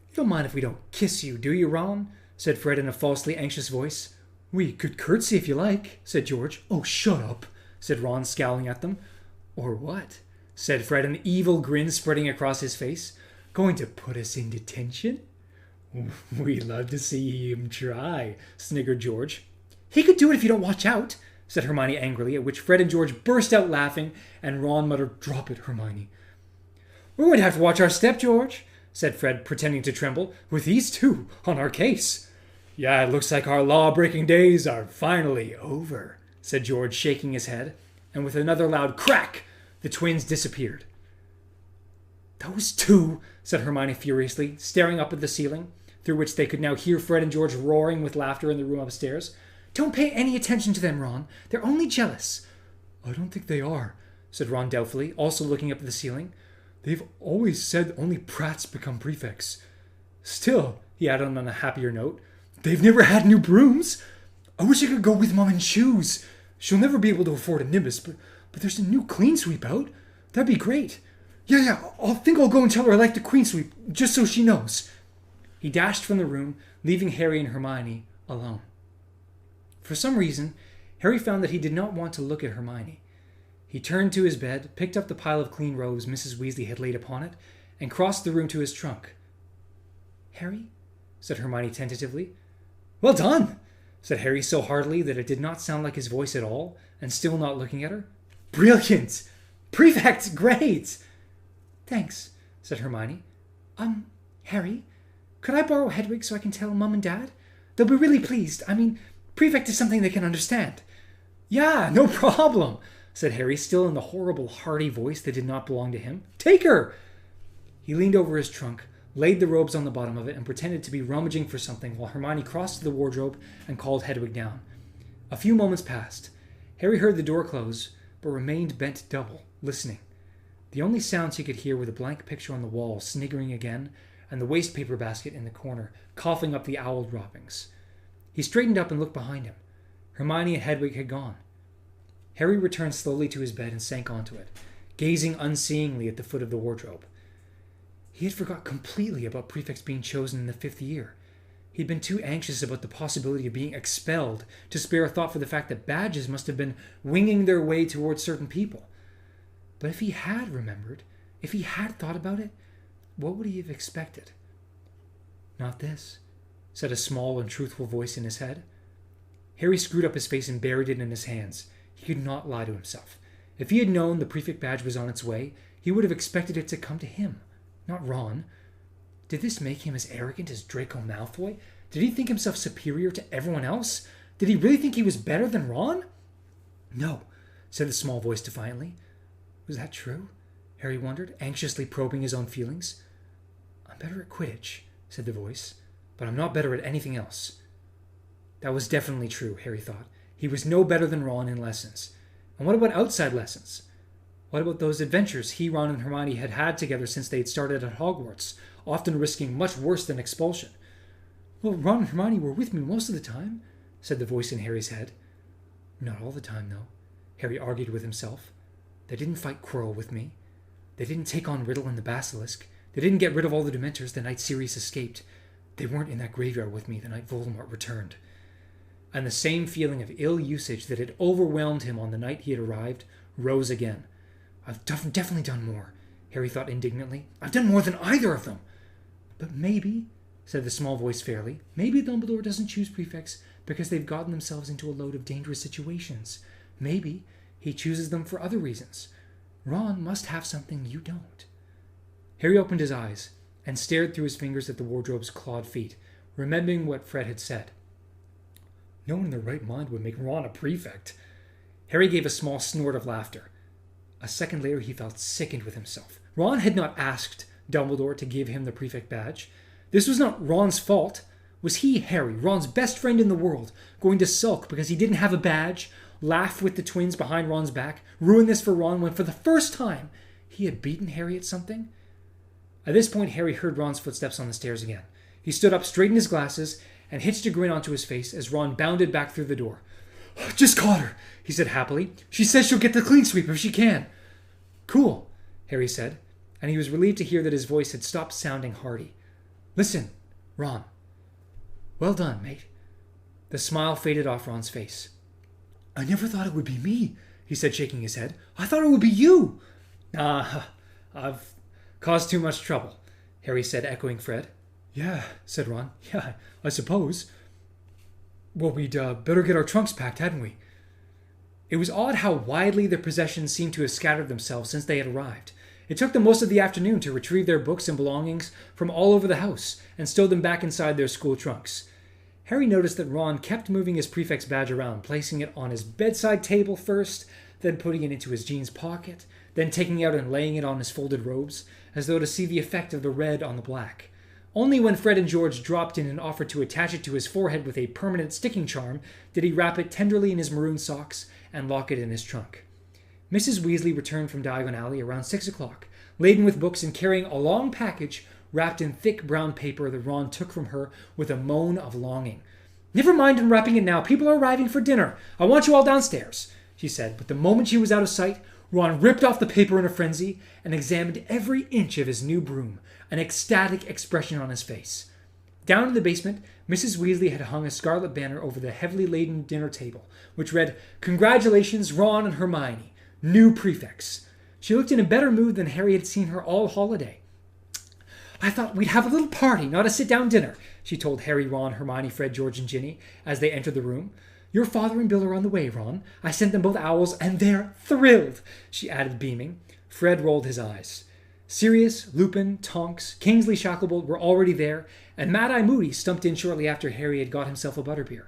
"You don't mind if we don't kiss you, do you, Ron?" said Fred in a falsely anxious voice. "We could curtsy if you like," said George. "Oh, shut up," said Ron, scowling at them. "Or what?" said Fred, an evil grin spreading across his face. "Going to put us in detention?" "We'd love to see him try," sniggered George. "He could do it if you don't watch out," said Hermione angrily, at which Fred and George burst out laughing, and Ron muttered, "Drop it, Hermione." "We're going to have to watch our step, George," said Fred, pretending to tremble, "with these two on our case." "Yeah, it looks like our law-breaking days are finally over," said George, shaking his head, and with another loud crack, the twins disappeared. "Those two," said Hermione furiously, staring up at the ceiling, through which they could now hear Fred and George roaring with laughter in the room upstairs. "Don't pay any attention to them, Ron. They're only jealous." "I don't think they are," said Ron doubtfully, also looking up at the ceiling. "They've always said only prats become prefects. Still," he added on a happier note, "they've never had new brooms. I wish I could go with Mom in shoes. She'll never be able to afford a Nimbus, but there's a new clean sweep out. That'd be great. Yeah, I'll go and tell her I like the clean sweep, just so she knows." He dashed from the room, leaving Harry and Hermione alone. For some reason, Harry found that he did not want to look at Hermione. He turned to his bed, picked up the pile of clean robes Mrs. Weasley had laid upon it, and crossed the room to his trunk. "Harry?" said Hermione tentatively. "Well done!" said Harry so heartily that it did not sound like his voice at all, and still not looking at her. "Brilliant! Prefect, great!" "Thanks," said Hermione. Harry, could I borrow Hedwig so I can tell Mum and Dad? They'll be really pleased. I mean, Prefect is something they can understand." "Yeah, no problem," said Harry, still in the horrible, hearty voice that did not belong to him. "Take her!" He leaned over his trunk, laid the robes on the bottom of it, and pretended to be rummaging for something while Hermione crossed to the wardrobe and called Hedwig down. A few moments passed. Harry heard the door close, but remained bent double, listening. The only sounds he could hear were the blank picture on the wall sniggering again, and the waste paper basket in the corner coughing up the owl droppings. He straightened up and looked behind him. Hermione and Hedwig had gone. Harry returned slowly to his bed and sank onto it, gazing unseeingly at the foot of the wardrobe. He had forgot completely about prefects being chosen in the 5th year. He'd been too anxious about the possibility of being expelled to spare a thought for the fact that badges must have been winging their way towards certain people. But if he had remembered, if he had thought about it, what would he have expected? "Not this," said a small and truthful voice in his head. Harry screwed up his face and buried it in his hands. He could not lie to himself. If he had known the prefect badge was on its way, he would have expected it to come to him, not Ron. Did this make him as arrogant as Draco Malfoy? Did he think himself superior to everyone else? Did he really think he was better than Ron? "No," said the small voice defiantly. Was that true? Harry wondered, anxiously probing his own feelings. "I'm better at Quidditch," said the voice, "but I'm not better at anything else." That was definitely true, Harry thought. He was no better than Ron in lessons. And what about outside lessons? What about those adventures he, Ron, and Hermione had had together since they had started at Hogwarts, often risking much worse than expulsion? "Well, Ron and Hermione were with me most of the time," said the voice in Harry's head. "Not all the time, though," Harry argued with himself. "They didn't fight Quirrell with me. They didn't take on Riddle and the Basilisk. They didn't get rid of all the Dementors the night Sirius escaped. They weren't in that graveyard with me the night Voldemort returned." And the same feeling of ill usage that had overwhelmed him on the night he had arrived rose again. "I've definitely done more," Harry thought indignantly. "I've done more than either of them." "But maybe," said the small voice fairly, "maybe Dumbledore doesn't choose prefects because they've gotten themselves into a load of dangerous situations. Maybe he chooses them for other reasons. Ron must have something you don't." Harry opened his eyes and stared through his fingers at the wardrobe's clawed feet, remembering what Fred had said. No one in their right mind would make Ron a prefect. Harry gave a small snort of laughter. A second later, he felt sickened with himself. Ron had not asked Dumbledore to give him the prefect badge. This was not Ron's fault. Was he, Harry, Ron's best friend in the world, going to sulk because he didn't have a badge, laugh with the twins behind Ron's back, ruin this for Ron when for the first time he had beaten Harry at something? At this point, Harry heard Ron's footsteps on the stairs again. He stood up, straightened his glasses, and hitched a grin onto his face as Ron bounded back through the door. "Just caught her," he said happily. "She says she'll get the clean sweep if she can." "Cool," Harry said, and he was relieved to hear that his voice had stopped sounding hearty. "Listen, Ron." "Well done, mate." The smile faded off Ron's face. "I never thought it would be me," he said, shaking his head. "I thought it would be you." "Nah, I've caused too much trouble," Harry said, echoing Fred. "Yeah," said Ron. "Yeah, I suppose." "Well, we'd better get our trunks packed, hadn't we?" It was odd how widely their possessions seemed to have scattered themselves since they had arrived. It took them most of the afternoon to retrieve their books and belongings from all over the house and stow them back inside their school trunks. Harry noticed that Ron kept moving his prefect's badge around, placing it on his bedside table first, then putting it into his jeans pocket, then taking it out and laying it on his folded robes, as though to see the effect of the red on the black. Only when Fred and George dropped in and offered to attach it to his forehead with a permanent sticking charm did he wrap it tenderly in his maroon socks and lock it in his trunk. Mrs. Weasley returned from Diagon Alley around 6 o'clock, laden with books and carrying a long package wrapped in thick brown paper that Ron took from her with a moan of longing. "Never mind unwrapping it now. People are arriving for dinner. I want you all downstairs," she said, but the moment she was out of sight, Ron ripped off the paper in a frenzy and examined every inch of his new broom, an ecstatic expression on his face. Down in the basement, Mrs. Weasley had hung a scarlet banner over the heavily laden dinner table, which read, "Congratulations, Ron and Hermione. new prefects. She looked in a better mood than Harry had seen her all holiday. I thought we'd have a little party, not a sit-down dinner, she told Harry, Ron, Hermione, Fred, George, and Ginny as they entered the room. Your father and Bill are on the way, Ron. I sent them both owls, and they're thrilled, she added, beaming. Fred rolled his eyes. Sirius, Lupin, Tonks, Kingsley Shacklebolt were already there, and Mad-Eye Moody stumped in shortly after Harry had got himself a butterbeer.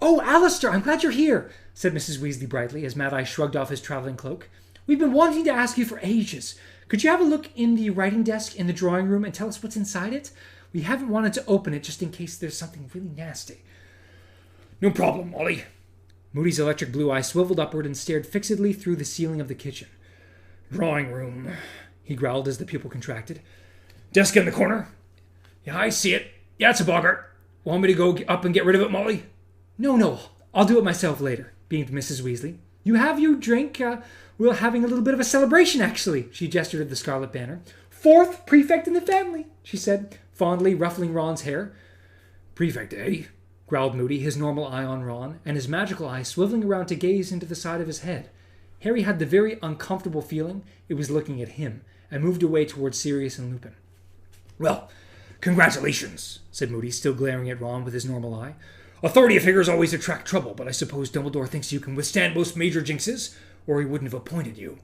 Oh, Alistair, I'm glad you're here, said Mrs. Weasley brightly as Mad-Eye shrugged off his travelling cloak. We've been wanting to ask you for ages. Could you have a look in the writing desk in the drawing room and tell us what's inside it? We haven't wanted to open it just in case there's something really nasty. No problem, Molly. Moody's electric blue eye swiveled upward and stared fixedly through the ceiling of the kitchen. Drawing room, he growled as the pupil contracted. Desk in the corner. Yeah, I see it. Yeah, it's a boggart. Want me to go up and get rid of it, Molly? No, I'll do it myself later, beamed Mrs. Weasley. You have your drink. We're having a little bit of a celebration, actually, she gestured at the scarlet banner. 4th prefect in the family, she said, fondly ruffling Ron's hair. Prefect, eh? Growled Moody, his normal eye on Ron, and his magical eye swiveling around to gaze into the side of his head. Harry had the very uncomfortable feeling it was looking at him, and moved away towards Sirius and Lupin. Well, congratulations, said Moody, still glaring at Ron with his normal eye. Authority figures always attract trouble, but I suppose Dumbledore thinks you can withstand most major jinxes, or he wouldn't have appointed you.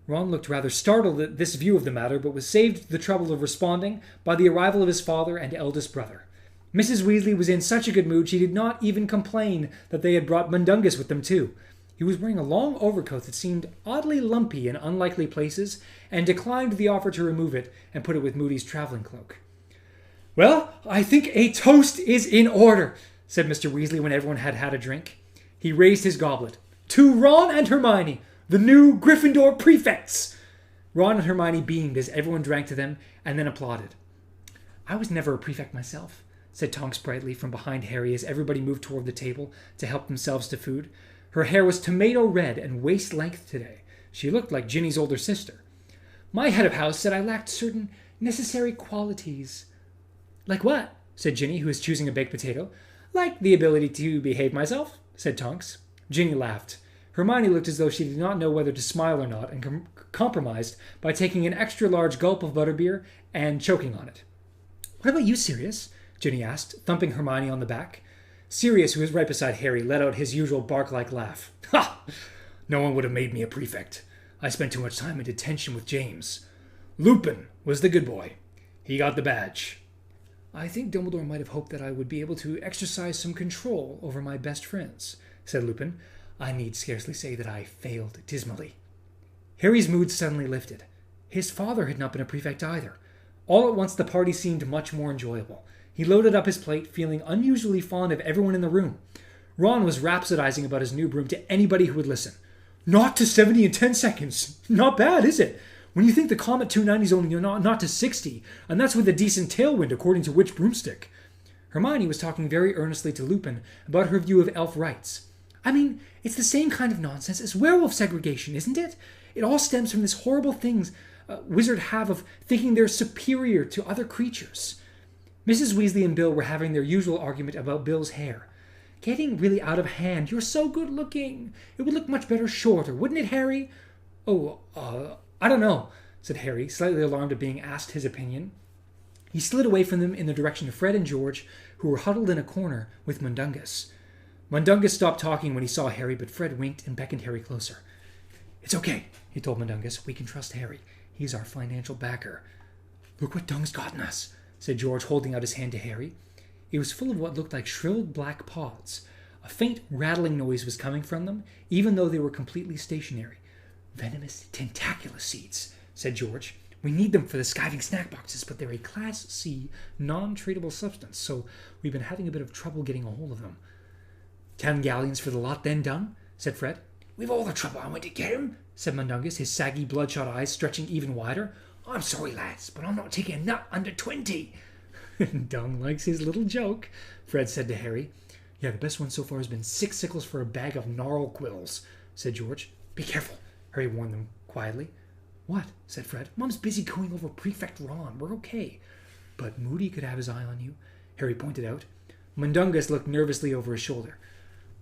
Ron looked rather startled at this view of the matter, but was saved the trouble of responding by the arrival of his father and eldest brother. Mrs. Weasley was in such a good mood she did not even complain that they had brought Mundungus with them too. He was wearing a long overcoat that seemed oddly lumpy in unlikely places, and declined the offer to remove it and put it with Moody's traveling cloak. Well, I think a toast is in order, said Mr. Weasley when everyone had had a drink. He raised his goblet. To Ron and Hermione, the new Gryffindor prefects! Ron and Hermione beamed as everyone drank to them and then applauded. I was never a prefect myself, said Tonks brightly from behind Harry as everybody moved toward the table to help themselves to food. Her hair was tomato red and waist-length today. She looked like Ginny's older sister. My head of house said I lacked certain necessary qualities. Like what? Said Ginny, who was choosing a baked potato. Like the ability to behave myself, said Tonks. Ginny laughed. Hermione looked as though she did not know whether to smile or not, and compromised by taking an extra-large gulp of butterbeer and choking on it. What about you, Sirius? Ginny asked, thumping Hermione on the back. Sirius, who was right beside Harry, let out his usual bark-like laugh. Ha! No one would have made me a prefect. I spent too much time in detention with James. Lupin was the good boy. He got the badge. I think Dumbledore might have hoped that I would be able to exercise some control over my best friends, said Lupin. I need scarcely say that I failed dismally. Harry's mood suddenly lifted. His father had not been a prefect either. All at once the party seemed much more enjoyable. He loaded up his plate, feeling unusually fond of everyone in the room. Ron was rhapsodizing about his new broom to anybody who would listen. Not to 70 in 10 seconds. Not bad, is it? When you think the Comet 290 is only not to 60, and that's with a decent tailwind according to which broomstick. Hermione was talking very earnestly to Lupin about her view of elf rights. I mean, it's the same kind of nonsense as werewolf segregation, isn't it? It all stems from this horrible things wizards have of thinking they're superior to other creatures. Mrs. Weasley and Bill were having their usual argument about Bill's hair. Getting really out of hand. You're so good looking. It would look much better shorter, wouldn't it, Harry? I don't know, said Harry, slightly alarmed at being asked his opinion. He slid away from them in the direction of Fred and George, who were huddled in a corner with Mundungus. Mundungus stopped talking when he saw Harry, but Fred winked and beckoned Harry closer. It's okay, he told Mundungus. We can trust Harry. He's our financial backer. Look what Dung's gotten us, said George, holding out his hand to Harry. It was full of what looked like shriveled black pods. A faint rattling noise was coming from them, even though they were completely stationary. Venomous tentacular seeds, said George. We need them for the skiving snack boxes, but they're a Class C, non-tradable substance, so we've been having a bit of trouble getting a hold of them. 10 galleons for the lot then done, said Fred. We've all the trouble I went to get him, said Mundungus, his saggy, bloodshot eyes stretching even wider. I'm sorry, lads, but I'm not taking a nut under 20. Dung likes his little joke, Fred said to Harry. Yeah, the best one so far has been 6 sickles for a bag of gnarl quills, said George. Be careful, Harry warned them quietly. What? Said Fred. Mum's busy going over Prefect Ron. We're okay. But Moody could have his eye on you, Harry pointed out. Mundungus looked nervously over his shoulder.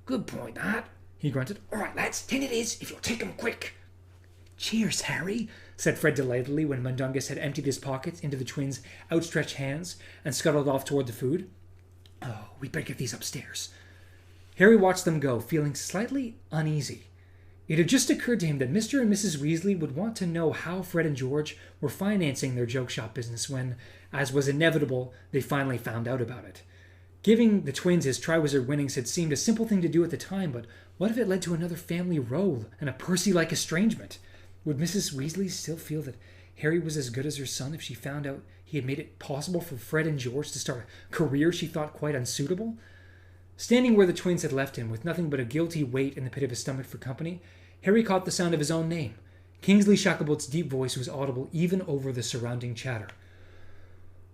Good point, that, he grunted. All right, lads, 10 it is, if you'll take 'em quick. Cheers, Harry, said Fred delightedly when Mundungus had emptied his pockets into the twins' outstretched hands and scuttled off toward the food. Oh, we'd better get these upstairs. Harry watched them go, feeling slightly uneasy. It had just occurred to him that Mr. and Mrs. Weasley would want to know how Fred and George were financing their joke shop business when, as was inevitable, they finally found out about it. Giving the twins his Triwizard winnings had seemed a simple thing to do at the time, but what if it led to another family row and a Percy-like estrangement? Would Mrs. Weasley still feel that Harry was as good as her son if she found out he had made it possible for Fred and George to start a career she thought quite unsuitable? Standing where the twins had left him, with nothing but a guilty weight in the pit of his stomach for company, Harry caught the sound of his own name. Kingsley Shacklebolt's deep voice was audible even over the surrounding chatter.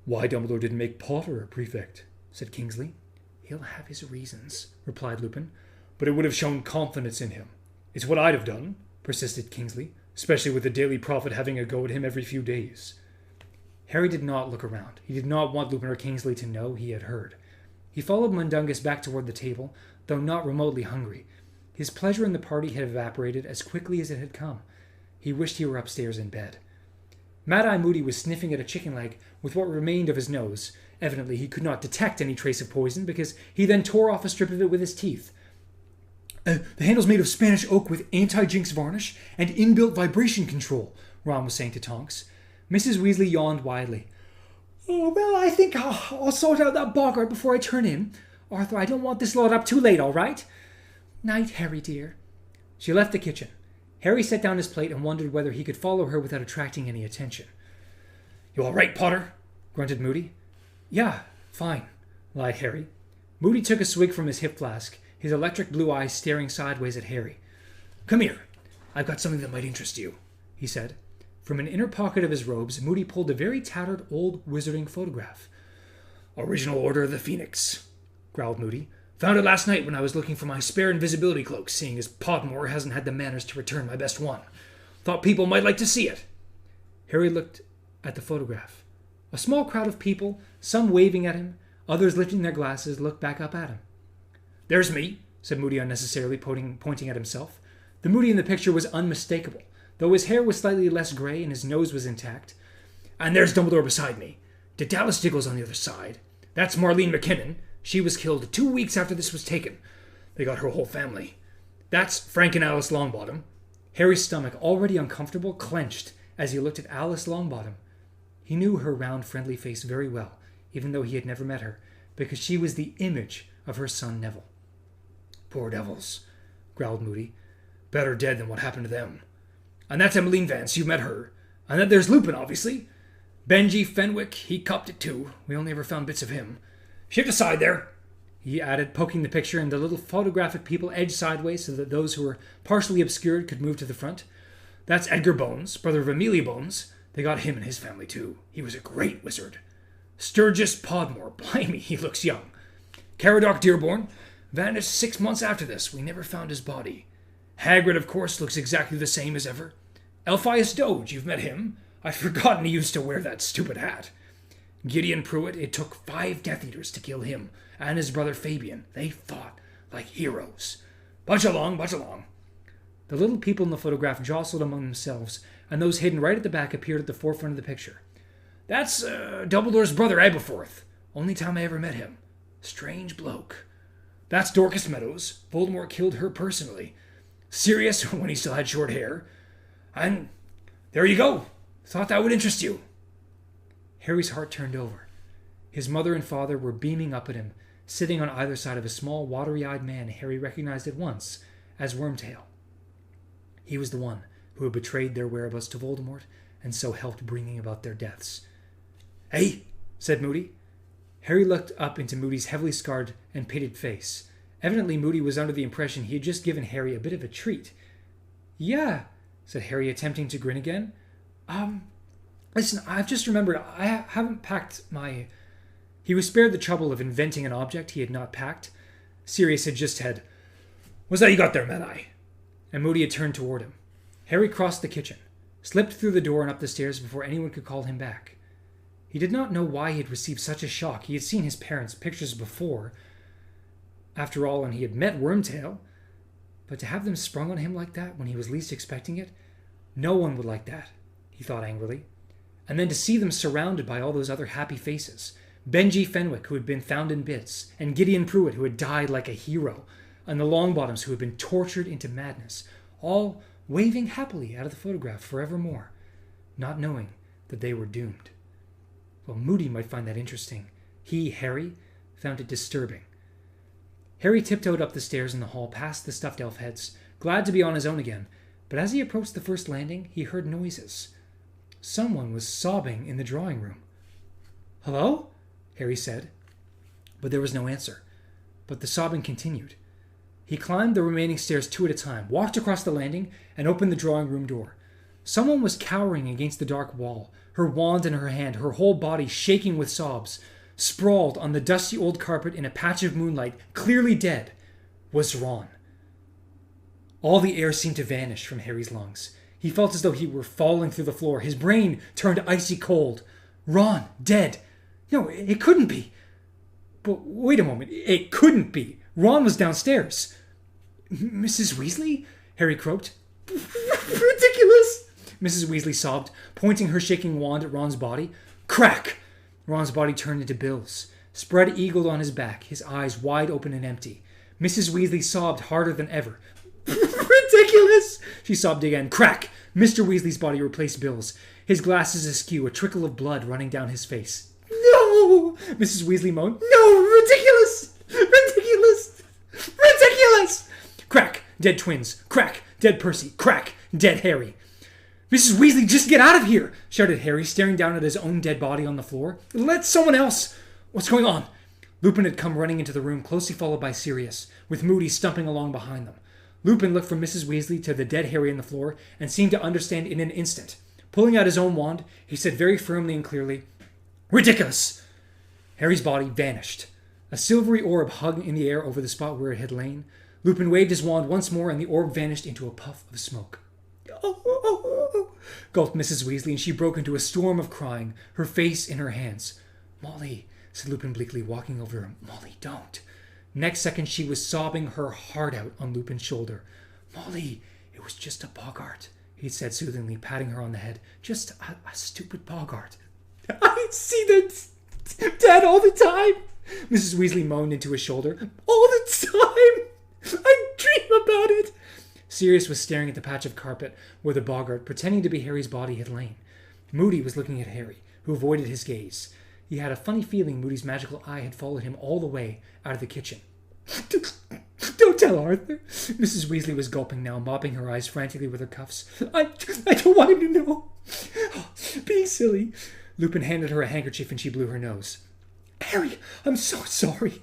"Why Dumbledore didn't make Potter a prefect?" said Kingsley. "He'll have his reasons," replied Lupin. "But it would have shown confidence in him. It's what I'd have done," persisted Kingsley, "especially with the Daily Prophet having a go at him every few days." Harry did not look around. He did not want Lupin or Kingsley to know he had heard. He followed Mundungus back toward the table, though not remotely hungry. His pleasure in the party had evaporated as quickly as it had come. He wished he were upstairs in bed. Mad-Eye Moody was sniffing at a chicken leg with what remained of his nose. Evidently he could not detect any trace of poison, because he then tore off a strip of it with his teeth. The handle's made of Spanish oak with anti-jinx varnish and inbuilt vibration control," Ron was saying to Tonks. Mrs. Weasley yawned widely. "Oh, well, I think I'll sort out that boggart before I turn in. Arthur, I don't want this lot up too late, all right? Night, Harry, dear." She left the kitchen. Harry set down his plate and wondered whether he could follow her without attracting any attention. "You all right, Potter?" grunted Moody. "Yeah, fine," lied Harry. Moody took a swig from his hip flask, his electric blue eyes staring sideways at Harry. "Come here. I've got something that might interest you," he said. From an inner pocket of his robes, Moody pulled a very tattered old wizarding photograph. "Original Order of the Phoenix," growled Moody. "Found it last night when I was looking for my spare invisibility cloak, seeing as Podmore hasn't had the manners to return my best one. Thought people might like to see it." Harry looked at the photograph. A small crowd of people, some waving at him, others lifting their glasses, looked back up at him. "There's me," said Moody unnecessarily, pointing at himself. The Moody in the picture was unmistakable, though his hair was slightly less gray and his nose was intact. "And there's Dumbledore beside me. Daedalus Diggle's on the other side. That's Marlene McKinnon. She was killed 2 weeks after this was taken. They got her whole family. That's Frank and Alice Longbottom." Harry's stomach, already uncomfortable, clenched as he looked at Alice Longbottom. He knew her round, friendly face very well, even though he had never met her, because she was the image of her son Neville. "Poor devils," growled Moody. "Better dead than what happened to them. And that's Emmeline Vance, you met her. And then there's Lupin, obviously. Benji Fenwick, he copped it too. We only ever found bits of him. Shift aside there," he added, poking the picture, and the little photographic people edged sideways so that those who were partially obscured could move to the front. "That's Edgar Bones, brother of Amelia Bones. They got him and his family too. He was a great wizard. Sturgis Podmore, blimey, he looks young. Caradoc Dearborn vanished 6 months after this. We never found his body. Hagrid, of course, looks exactly the same as ever. Elphias Doge, you've met him. I'd forgotten he used to wear that stupid hat. Gideon Pruitt, it took 5 Death Eaters to kill him, and his brother Fabian. They fought like heroes. Bunch along, bunch along." The little people in the photograph jostled among themselves, and those hidden right at the back appeared at the forefront of the picture. "That's Dumbledore's brother Aberforth. Only time I ever met him. Strange bloke. That's Dorcas Meadows. Voldemort killed her personally. Sirius when he still had short hair. And there you go. Thought that would interest you." Harry's heart turned over. His mother and father were beaming up at him, sitting on either side of a small, watery-eyed man Harry recognized at once as Wormtail. He was the one who had betrayed their whereabouts to Voldemort and so helped bringing about their deaths. "Hey," said Moody. Harry looked up into Moody's heavily scarred and pitted face. Evidently, Moody was under the impression he had just given Harry a bit of a treat. "Yeah," said Harry, attempting to grin again. Listen, I've just remembered I haven't packed my..." He was spared the trouble of inventing an object he had not packed. Sirius had just said, "What's that you got there, Mad-Eye?" And Moody had turned toward him. Harry crossed the kitchen, slipped through the door and up the stairs before anyone could call him back. He did not know why he had received such a shock. He had seen his parents' pictures before, after all, and he had met Wormtail. But to have them sprung on him like that when he was least expecting it, No one would like that, he thought angrily. And then to see them surrounded by all those other happy faces. Benji Fenwick, who had been found in bits, and Gideon Pruitt, who had died like a hero, and the Longbottoms, who had been tortured into madness, all waving happily out of the photograph forevermore, not knowing that they were doomed. Well, Moody might find that interesting. He, Harry, found it disturbing. Harry tiptoed up the stairs in the hall past the stuffed elf heads, glad to be on his own again, but as he approached the first landing, he heard noises. Someone was sobbing in the drawing room. "Hello?" Harry said, but there was no answer. But the sobbing continued. He climbed the remaining stairs 2 at a time, walked across the landing, and opened the drawing room door. Someone was cowering against the dark wall, her wand in her hand, her whole body shaking with sobs. Sprawled on the dusty old carpet in a patch of moonlight, clearly dead, was Ron. All the air seemed to vanish from Harry's lungs. He felt as though he were falling through the floor. His brain turned icy cold. Ron, dead. No, it couldn't be. But wait a moment. It couldn't be. Ron was downstairs. "Mrs. Weasley?" Harry croaked. "Ridiculous!" Mrs. Weasley sobbed, pointing her shaking wand at Ron's body. Crack! Ron's body turned into bills, spread-eagled on his back, his eyes wide open and empty. Mrs. Weasley sobbed harder than ever. "Ridiculous!" she sobbed again. Crack! Mr. Weasley's body replaced Bill's, his glasses askew, a trickle of blood running down his face. "No!" Mrs. Weasley moaned. "No! Ridiculous! Ridiculous! Ridiculous!" Crack! Dead twins. Crack! Dead Percy. Crack! Dead Harry. "Mrs. Weasley, just get out of here!" shouted Harry, staring down at his own dead body on the floor. "Let someone else—" "What's going on?" Lupin had come running into the room, closely followed by Sirius, with Moody stumping along behind them. Lupin looked from Mrs. Weasley to the dead Harry on the floor and seemed to understand in an instant. Pulling out his own wand, he said very firmly and clearly, "Ridiculous!" Harry's body vanished. A silvery orb hung in the air over the spot where it had lain. Lupin waved his wand once more, and the orb vanished into a puff of smoke. "Oh," gulped Mrs. Weasley, and she broke into a storm of crying, her face in her hands. "Molly," said Lupin bleakly, walking over her. "Molly, don't." Next second, she was sobbing her heart out on Lupin's shoulder. "Molly, it was just a Boggart," he said soothingly, patting her on the head. "Just a stupid Boggart." "I see them dead all the time," Mrs. Weasley moaned into his shoulder. "All the time! I dream about it." Sirius was staring at the patch of carpet where the Boggart, pretending to be Harry's body, had lain. Moody was looking at Harry, who avoided his gaze. He had a funny feeling Moody's magical eye had followed him all the way out of the kitchen. "Don't tell Arthur." Mrs. Weasley was gulping now, mopping her eyes frantically with her cuffs. I don't want him to know." "Being silly." Lupin handed her a handkerchief and she blew her nose. "Harry, I'm so sorry."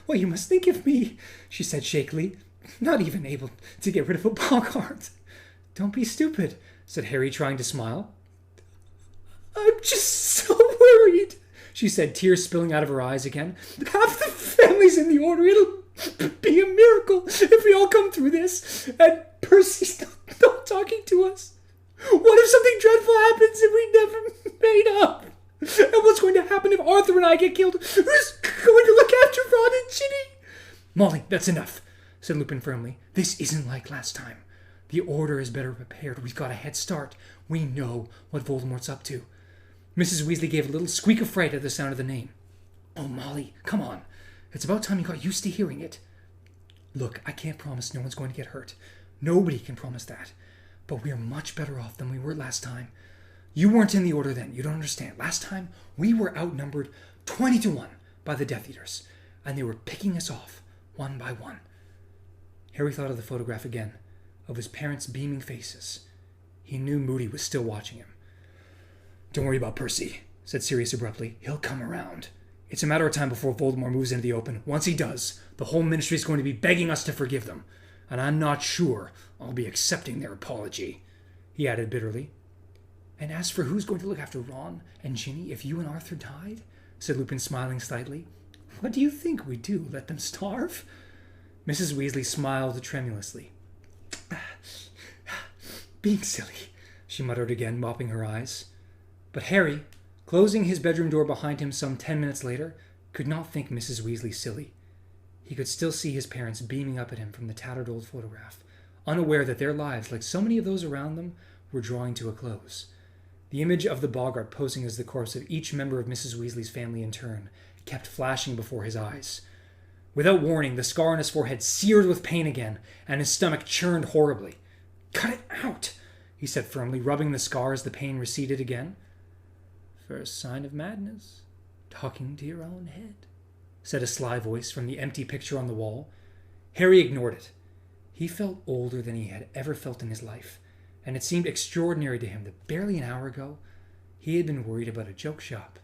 "Well, you must think of me," she said shakily. "Not even able to get rid of a Boggart." "Don't be stupid," said Harry, trying to smile. "I'm just so worried," she said, tears spilling out of her eyes again. "Half the family's in the order. It'll be a miracle if we all come through this. And Percy's not talking to us. What if something dreadful happens and we never made up? And what's going to happen if Arthur and I get killed? Who's going to look after Ron and Ginny?" "Molly, that's enough," said Lupin firmly. "This isn't like last time. The Order is better prepared. We've got a head start. We know what Voldemort's up to." Mrs. Weasley gave a little squeak of fright at the sound of the name. "Oh, Molly, come on. It's about time you got used to hearing it." "Look, I can't promise no one's going to get hurt. Nobody can promise that. But we are much better off than we were last time. You weren't in the Order then. You don't understand. Last time, we were outnumbered 20 to 1 by the Death Eaters, and they were picking us off one by one." Harry thought of the photograph again, of his parents' beaming faces. He knew Moody was still watching him. "Don't worry about Percy," said Sirius abruptly. "He'll come around. It's a matter of time before Voldemort moves into the open. Once he does, the whole Ministry is going to be begging us to forgive them. And I'm not sure I'll be accepting their apology," he added bitterly. "And as for who's going to look after Ron and Ginny if you and Arthur died," said Lupin, smiling slightly, "what do you think we'd do? Let them starve?" Mrs. Weasley smiled tremulously. "Being silly," she muttered again, mopping her eyes. But Harry, closing his bedroom door behind him some 10 minutes later, could not think Mrs. Weasley silly. He could still see his parents beaming up at him from the tattered old photograph, unaware that their lives, like so many of those around them, were drawing to a close. The image of the boggart posing as the corpse of each member of Mrs. Weasley's family in turn kept flashing before his eyes. Without warning, the scar on his forehead seared with pain again, and his stomach churned horribly. "Cut it out," he said firmly, rubbing the scar as the pain receded again. "First sign of madness. Talking to your own head," said a sly voice from the empty picture on the wall. Harry ignored it. He felt older than he had ever felt in his life, and it seemed extraordinary to him that barely an hour ago he had been worried about a joke shop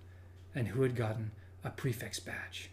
and who had gotten a prefect's badge.